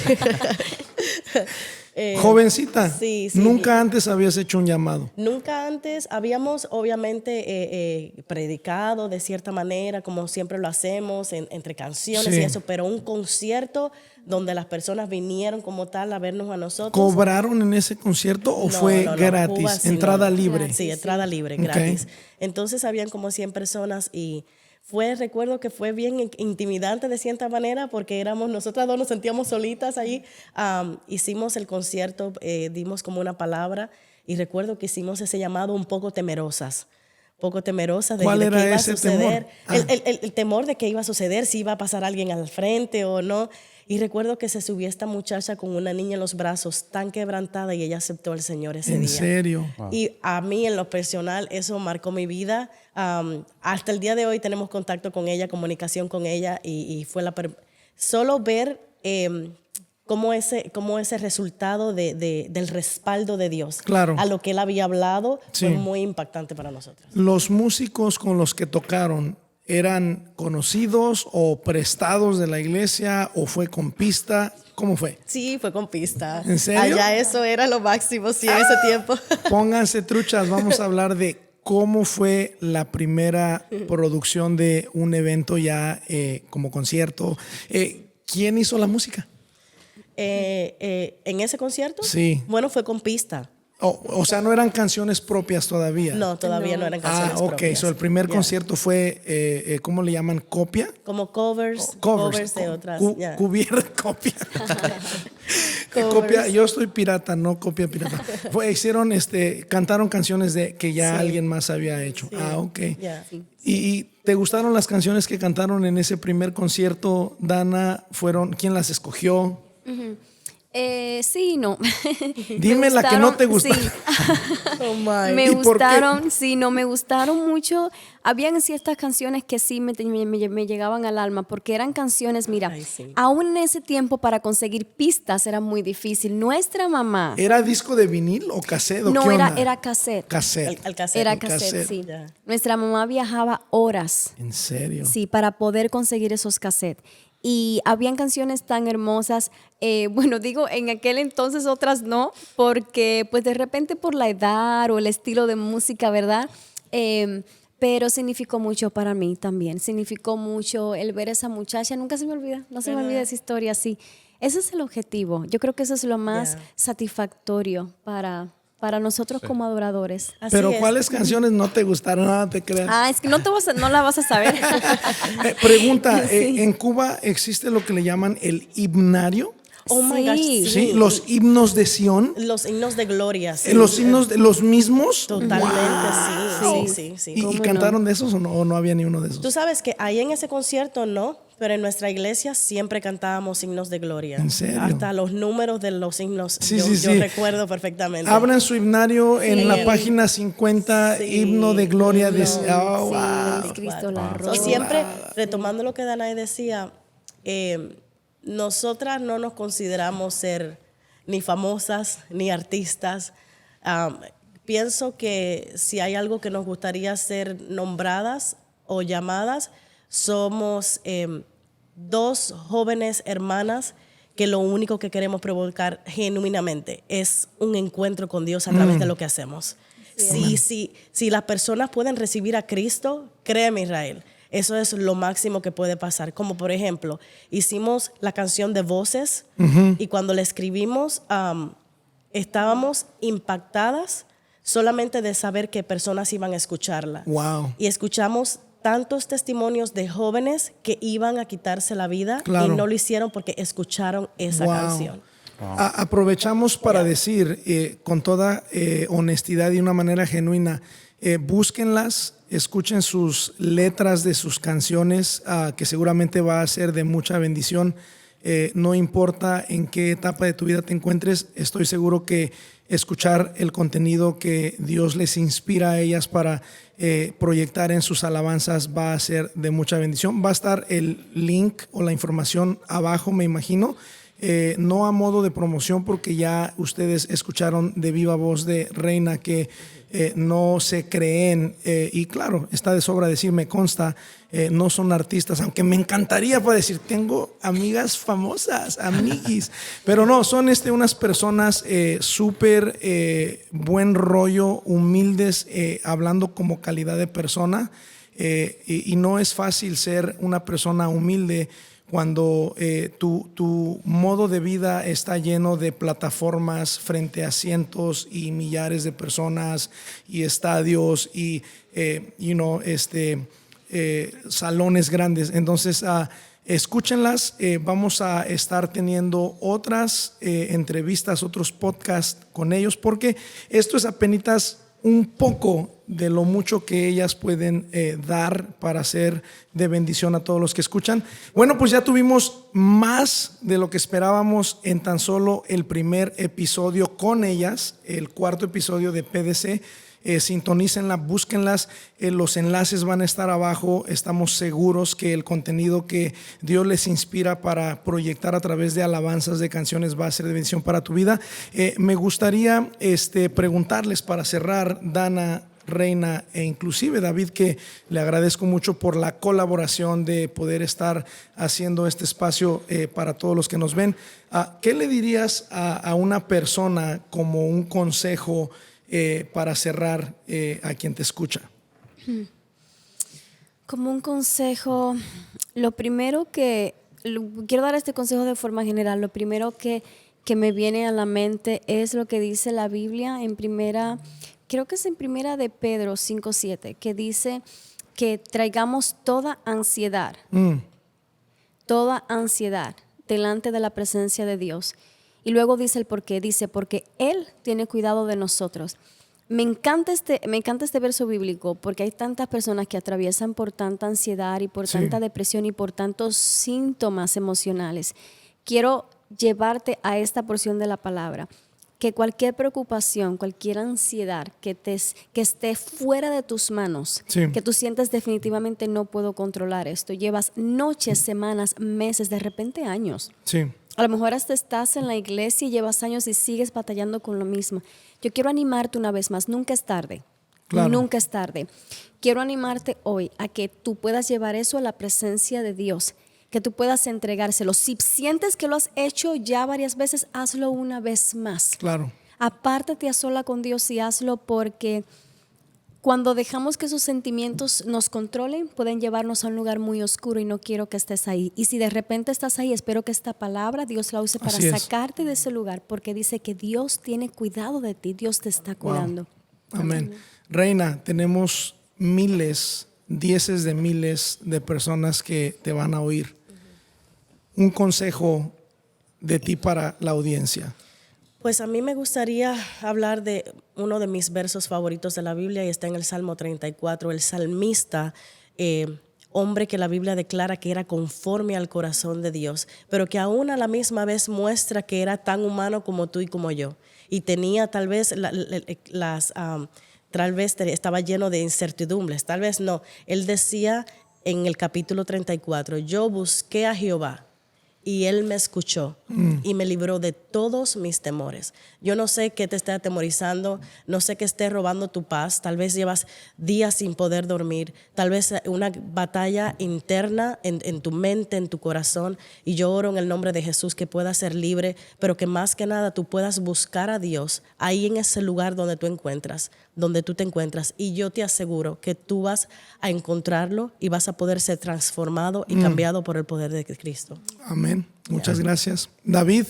Jovencita. Sí, sí. Nunca antes habías hecho un llamado. Nunca antes habíamos obviamente predicado de cierta manera, como siempre lo hacemos, entre canciones Sí. y eso, pero un concierto donde las personas vinieron como tal a vernos a nosotros. ¿Cobraron en ese concierto o fue No, gratis? Cuba sí, Entrada no. libre. Sí, entrada libre, Ok. gratis. Entonces habían como 100 personas y recuerdo que fue bien intimidante de cierta manera porque nosotras dos nos sentíamos solitas ahí. Hicimos el concierto, dimos como una palabra y recuerdo que hicimos ese llamado un poco temerosas. De ¿Cuál de era qué iba ese a suceder. temor? El temor de qué iba a suceder, si iba a pasar alguien al frente o no. Y recuerdo que se subió esta muchacha con una niña en los brazos tan quebrantada y ella aceptó al Señor ese ¿En día. serio? Y a mí en lo personal eso marcó mi vida. Hasta el día de hoy tenemos contacto con ella, comunicación con ella y fue solo ver cómo ese resultado del respaldo de Dios Claro. a lo que él había hablado Sí. fue muy impactante para nosotros. ¿Los músicos con los que tocaron eran conocidos o prestados de la iglesia o fue con pista? ¿Cómo fue? Sí, fue con pista. ¿En serio? Allá eso era lo máximo, sí, en ese tiempo. Pónganse truchas, vamos a hablar de cómo fue la primera producción de un evento ya como concierto. ¿Quién hizo la música? En ese concierto, Sí. bueno, fue con pista. O sea, no eran canciones propias todavía. No, todavía no eran canciones ok. propias. So el primer Ya. concierto fue, ¿cómo le llaman? ¿Copia? Como covers de otras. ya. Copia. Covers. Copia. Yo estoy pirata, no copia pirata. Hicieron, cantaron canciones que ya Sí. alguien más había hecho. Sí. Ok. Ya. ¿Y te gustaron las canciones que cantaron en ese primer concierto, Dana? ¿Quién las escogió? Sí y no. Dime la que no te gustó. Sí. Oh my. Me ¿Y por qué? gustaron, sí, no, me gustaron mucho. Habían ciertas canciones que sí me llegaban al alma, porque eran canciones, mira, Ay, sí. aún en ese tiempo para conseguir pistas era muy difícil. Nuestra mamá, ¿Era disco de vinil o cassette? ¿O no, qué era, onda? era cassette. Cassette. Al cassette. Era el cassette, cassette. sí. Ya. Nuestra mamá viajaba horas, ¿En serio? sí, para poder conseguir esos cassettes. y habían canciones tan hermosas. Bueno, digo, en aquel entonces otras no, porque pues de repente por la edad o el estilo de música, ¿verdad? Pero significó mucho para mí también. Significó mucho el ver a esa muchacha. Nunca se me olvida, no se me olvida esa historia así. Ese es el objetivo. Yo creo que eso es lo más satisfactorio para nosotros como adoradores. Así Pero es. ¿cuáles canciones no te gustaron? No te creas. Es que no la vas a saber. Pregunta, Sí. ¿en Cuba existe lo que le llaman el himnario? Oh my gosh, Sí. Sí, los himnos de Sión. Los himnos de gloria. Sí. Los himnos de los mismos. Totalmente, Wow. sí. ¿Y ¿Cómo no? cantaron de esos o no había ni uno de esos? Tú sabes que ahí en ese concierto no, pero en nuestra iglesia siempre cantábamos himnos de gloria. ¿En serio? Hasta los números de los himnos. Sí, yo, sí, yo sí. recuerdo perfectamente. Abran su himnario en la Sí. página 50, Sí. himno de gloria de Sí. oh, Sí, wow. es Cristo la So, rosa. siempre, retomando lo que Danae decía, nosotras no nos consideramos ser ni famosas ni artistas. Pienso que si hay algo que nos gustaría ser nombradas o llamadas, somos dos jóvenes hermanas que lo único que queremos provocar genuinamente es un encuentro con Dios a través de lo que hacemos. Si las personas pueden recibir a Cristo, créeme, Israel, eso es lo máximo que puede pasar. Como por ejemplo, hicimos la canción de Voces y cuando la escribimos estábamos impactadas solamente de saber que personas iban a escucharla. Wow. Y escuchamos tantos testimonios de jóvenes que iban a quitarse la vida Claro. y no lo hicieron porque escucharon esa Wow. canción. Aprovechamos para decir con toda honestidad y una manera genuina, búsquenlas, escuchen sus letras de sus canciones, que seguramente va a ser de mucha bendición. No importa en qué etapa de tu vida te encuentres, estoy seguro que escuchar el contenido que Dios les inspira a ellas para proyectar en sus alabanzas va a ser de mucha bendición. Va a estar el link o la información abajo, me imagino. No a modo de promoción, porque ya ustedes escucharon de viva voz de Reina que no se creen, y claro, está de sobra decir, me consta, no son artistas, aunque me encantaría para decir, tengo amigas famosas, amiguis, pero no, son unas personas súper buen rollo, humildes, hablando como calidad de persona, y no es fácil ser una persona humilde cuando tu modo de vida está lleno de plataformas frente a cientos y millares de personas y estadios y salones grandes. Entonces, escúchenlas. Vamos a estar teniendo otras entrevistas, otros podcasts con ellos, porque esto es apenitas un poco de lo mucho que ellas pueden dar para ser de bendición a todos los que escuchan. Bueno, pues ya tuvimos más de lo que esperábamos en tan solo el primer episodio con ellas, el cuarto episodio de PDC. Sintonícenla, búsquenlas, los enlaces van a estar abajo. Estamos seguros que el contenido que Dios les inspira para proyectar a través de alabanzas, de canciones, va a ser de bendición para tu vida. Me gustaría preguntarles para cerrar, Dana, Reina e inclusive David, que le agradezco mucho por la colaboración de poder estar haciendo este espacio para todos los que nos ven. ¿Qué le dirías a una persona como un consejo para cerrar a quien te escucha? Como un consejo, quiero dar este consejo de forma general. Lo primero que me viene a la mente es lo que dice la Biblia creo que es en primera de Pedro 5:7, que dice que traigamos toda ansiedad delante de la presencia de Dios. Y luego dice el por qué, dice, porque Él tiene cuidado de nosotros. Me encanta este verso bíblico, porque hay tantas personas que atraviesan por tanta ansiedad y por tanta depresión y por tantos síntomas emocionales. Quiero llevarte a esta porción de la palabra, que cualquier preocupación, cualquier ansiedad que esté fuera de tus manos, que tú sientes definitivamente no puedo controlar esto, llevas noches, semanas, meses, de repente años. Sí. A lo mejor hasta estás en la iglesia y llevas años y sigues batallando con lo mismo. Yo quiero animarte una vez más, nunca es tarde. Claro. Nunca es tarde. Quiero animarte hoy a que tú puedas llevar eso a la presencia de Dios, que tú puedas entregárselo. Si sientes que lo has hecho ya varias veces, hazlo una vez más. Claro. Apártate a sola con Dios y hazlo, porque cuando dejamos que esos sentimientos nos controlen, pueden llevarnos a un lugar muy oscuro y no quiero que estés ahí. Y si de repente estás ahí, espero que esta palabra Dios la use para Así es. sacarte de ese lugar, porque dice que Dios tiene cuidado de ti, Dios te está cuidando. Amén. Reina, tenemos miles, dieces de miles de personas que te van a oír. Un consejo de ti para la audiencia. Pues a mí me gustaría hablar de uno de mis versos favoritos de la Biblia y está en el Salmo 34. El salmista, hombre que la Biblia declara que era conforme al corazón de Dios, pero que aún a la misma vez muestra que era tan humano como tú y como yo. Y tenía tal vez tal vez estaba lleno de incertidumbres, tal vez no. Él decía en el capítulo 34, yo busqué a Jehová y Él me escuchó y me libró de todos mis temores. Yo no sé qué te esté atemorizando, no sé qué esté robando tu paz. Tal vez llevas días sin poder dormir, tal vez una batalla interna en tu mente, en tu corazón. Y yo oro en el nombre de Jesús que puedas ser libre, pero que más que nada tú puedas buscar a Dios ahí en ese lugar donde tú te encuentras. Y yo te aseguro que tú vas a encontrarlo y vas a poder ser transformado y cambiado por el poder de Cristo. Amén. Muchas gracias. David,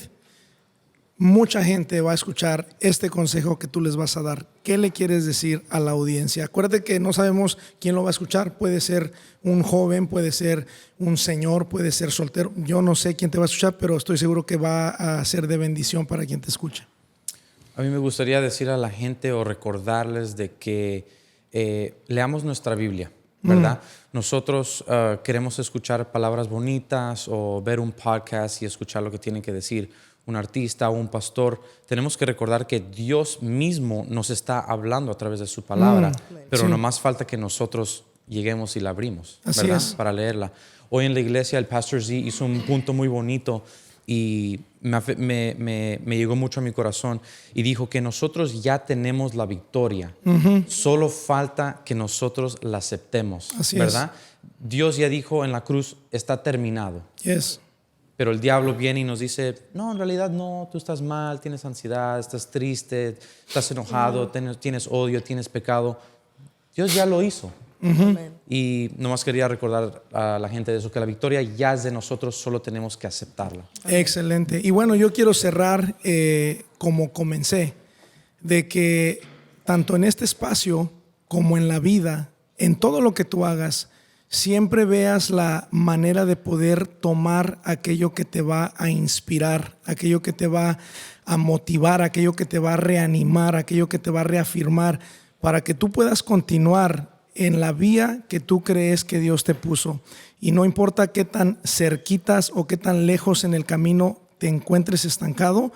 mucha gente va a escuchar este consejo que tú les vas a dar. ¿Qué le quieres decir a la audiencia? Acuérdate que no sabemos quién lo va a escuchar. Puede ser un joven, puede ser un señor, puede ser soltero. Yo no sé quién te va a escuchar, pero estoy seguro que va a ser de bendición para quien te escuche. A mí me gustaría decir a la gente o recordarles de que leamos nuestra Biblia, ¿verdad? Nosotros queremos escuchar palabras bonitas o ver un podcast y escuchar lo que tiene que decir un artista o un pastor. Tenemos que recordar que Dios mismo nos está hablando a través de su palabra, pero nomás falta que nosotros lleguemos y la abrimos, Así ¿verdad? es. Para leerla. Hoy en la iglesia el Pastor Z hizo un punto muy bonito y me llegó mucho a mi corazón y dijo que nosotros ya tenemos la victoria, solo falta que nosotros la aceptemos. Así ¿verdad? Dios ya dijo en la cruz, está terminado. Yes. Pero el diablo viene y nos dice, no, en realidad no, tú estás mal, tienes ansiedad, estás triste, estás enojado, tienes odio, tienes pecado. Dios ya lo hizo. Y nomás quería recordar a la gente de eso, que la victoria ya es de nosotros, solo tenemos que aceptarla. Excelente. Y bueno, yo quiero cerrar como comencé, de que tanto en este espacio como en la vida, en todo lo que tú hagas, siempre veas la manera de poder tomar aquello que te va a inspirar, aquello que te va a motivar, aquello que te va a reanimar, aquello que te va a reafirmar, para que tú puedas continuar en la vía que tú crees que Dios te puso. Y no importa qué tan cerquitas o qué tan lejos en el camino te encuentres estancado,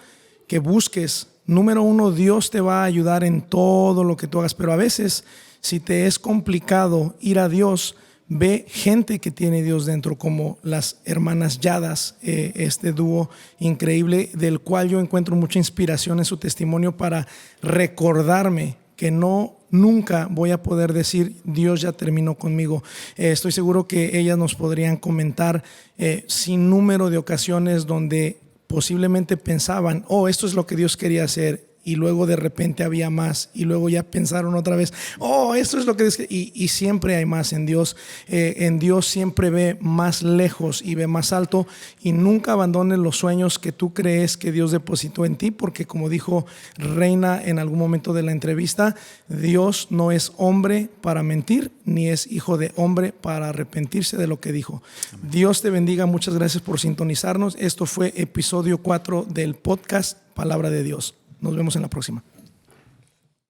que busques. Número uno, Dios te va a ayudar en todo lo que tú hagas, pero a veces, si te es complicado ir a Dios, ve gente que tiene Dios dentro, como las hermanas Yadas, este dúo increíble del cual yo encuentro mucha inspiración en su testimonio para recordarme que nunca voy a poder decir Dios ya terminó conmigo. Estoy seguro que ellas nos podrían comentar sin número de ocasiones donde posiblemente pensaban, esto es lo que Dios quería hacer, y luego de repente había más, y luego ya pensaron otra vez, esto es lo que Dios quería. Y siempre hay más en Dios. En Dios siempre ve más lejos y ve más alto, y nunca abandones los sueños que tú crees que Dios depositó en ti, porque como dijo Reina en algún momento de la entrevista, Dios no es hombre para mentir, ni es hijo de hombre para arrepentirse de lo que dijo. Amén. Dios te bendiga, muchas gracias por sintonizarnos. Esto fue episodio 4 del podcast Palabra de Dios. Nos vemos en la próxima.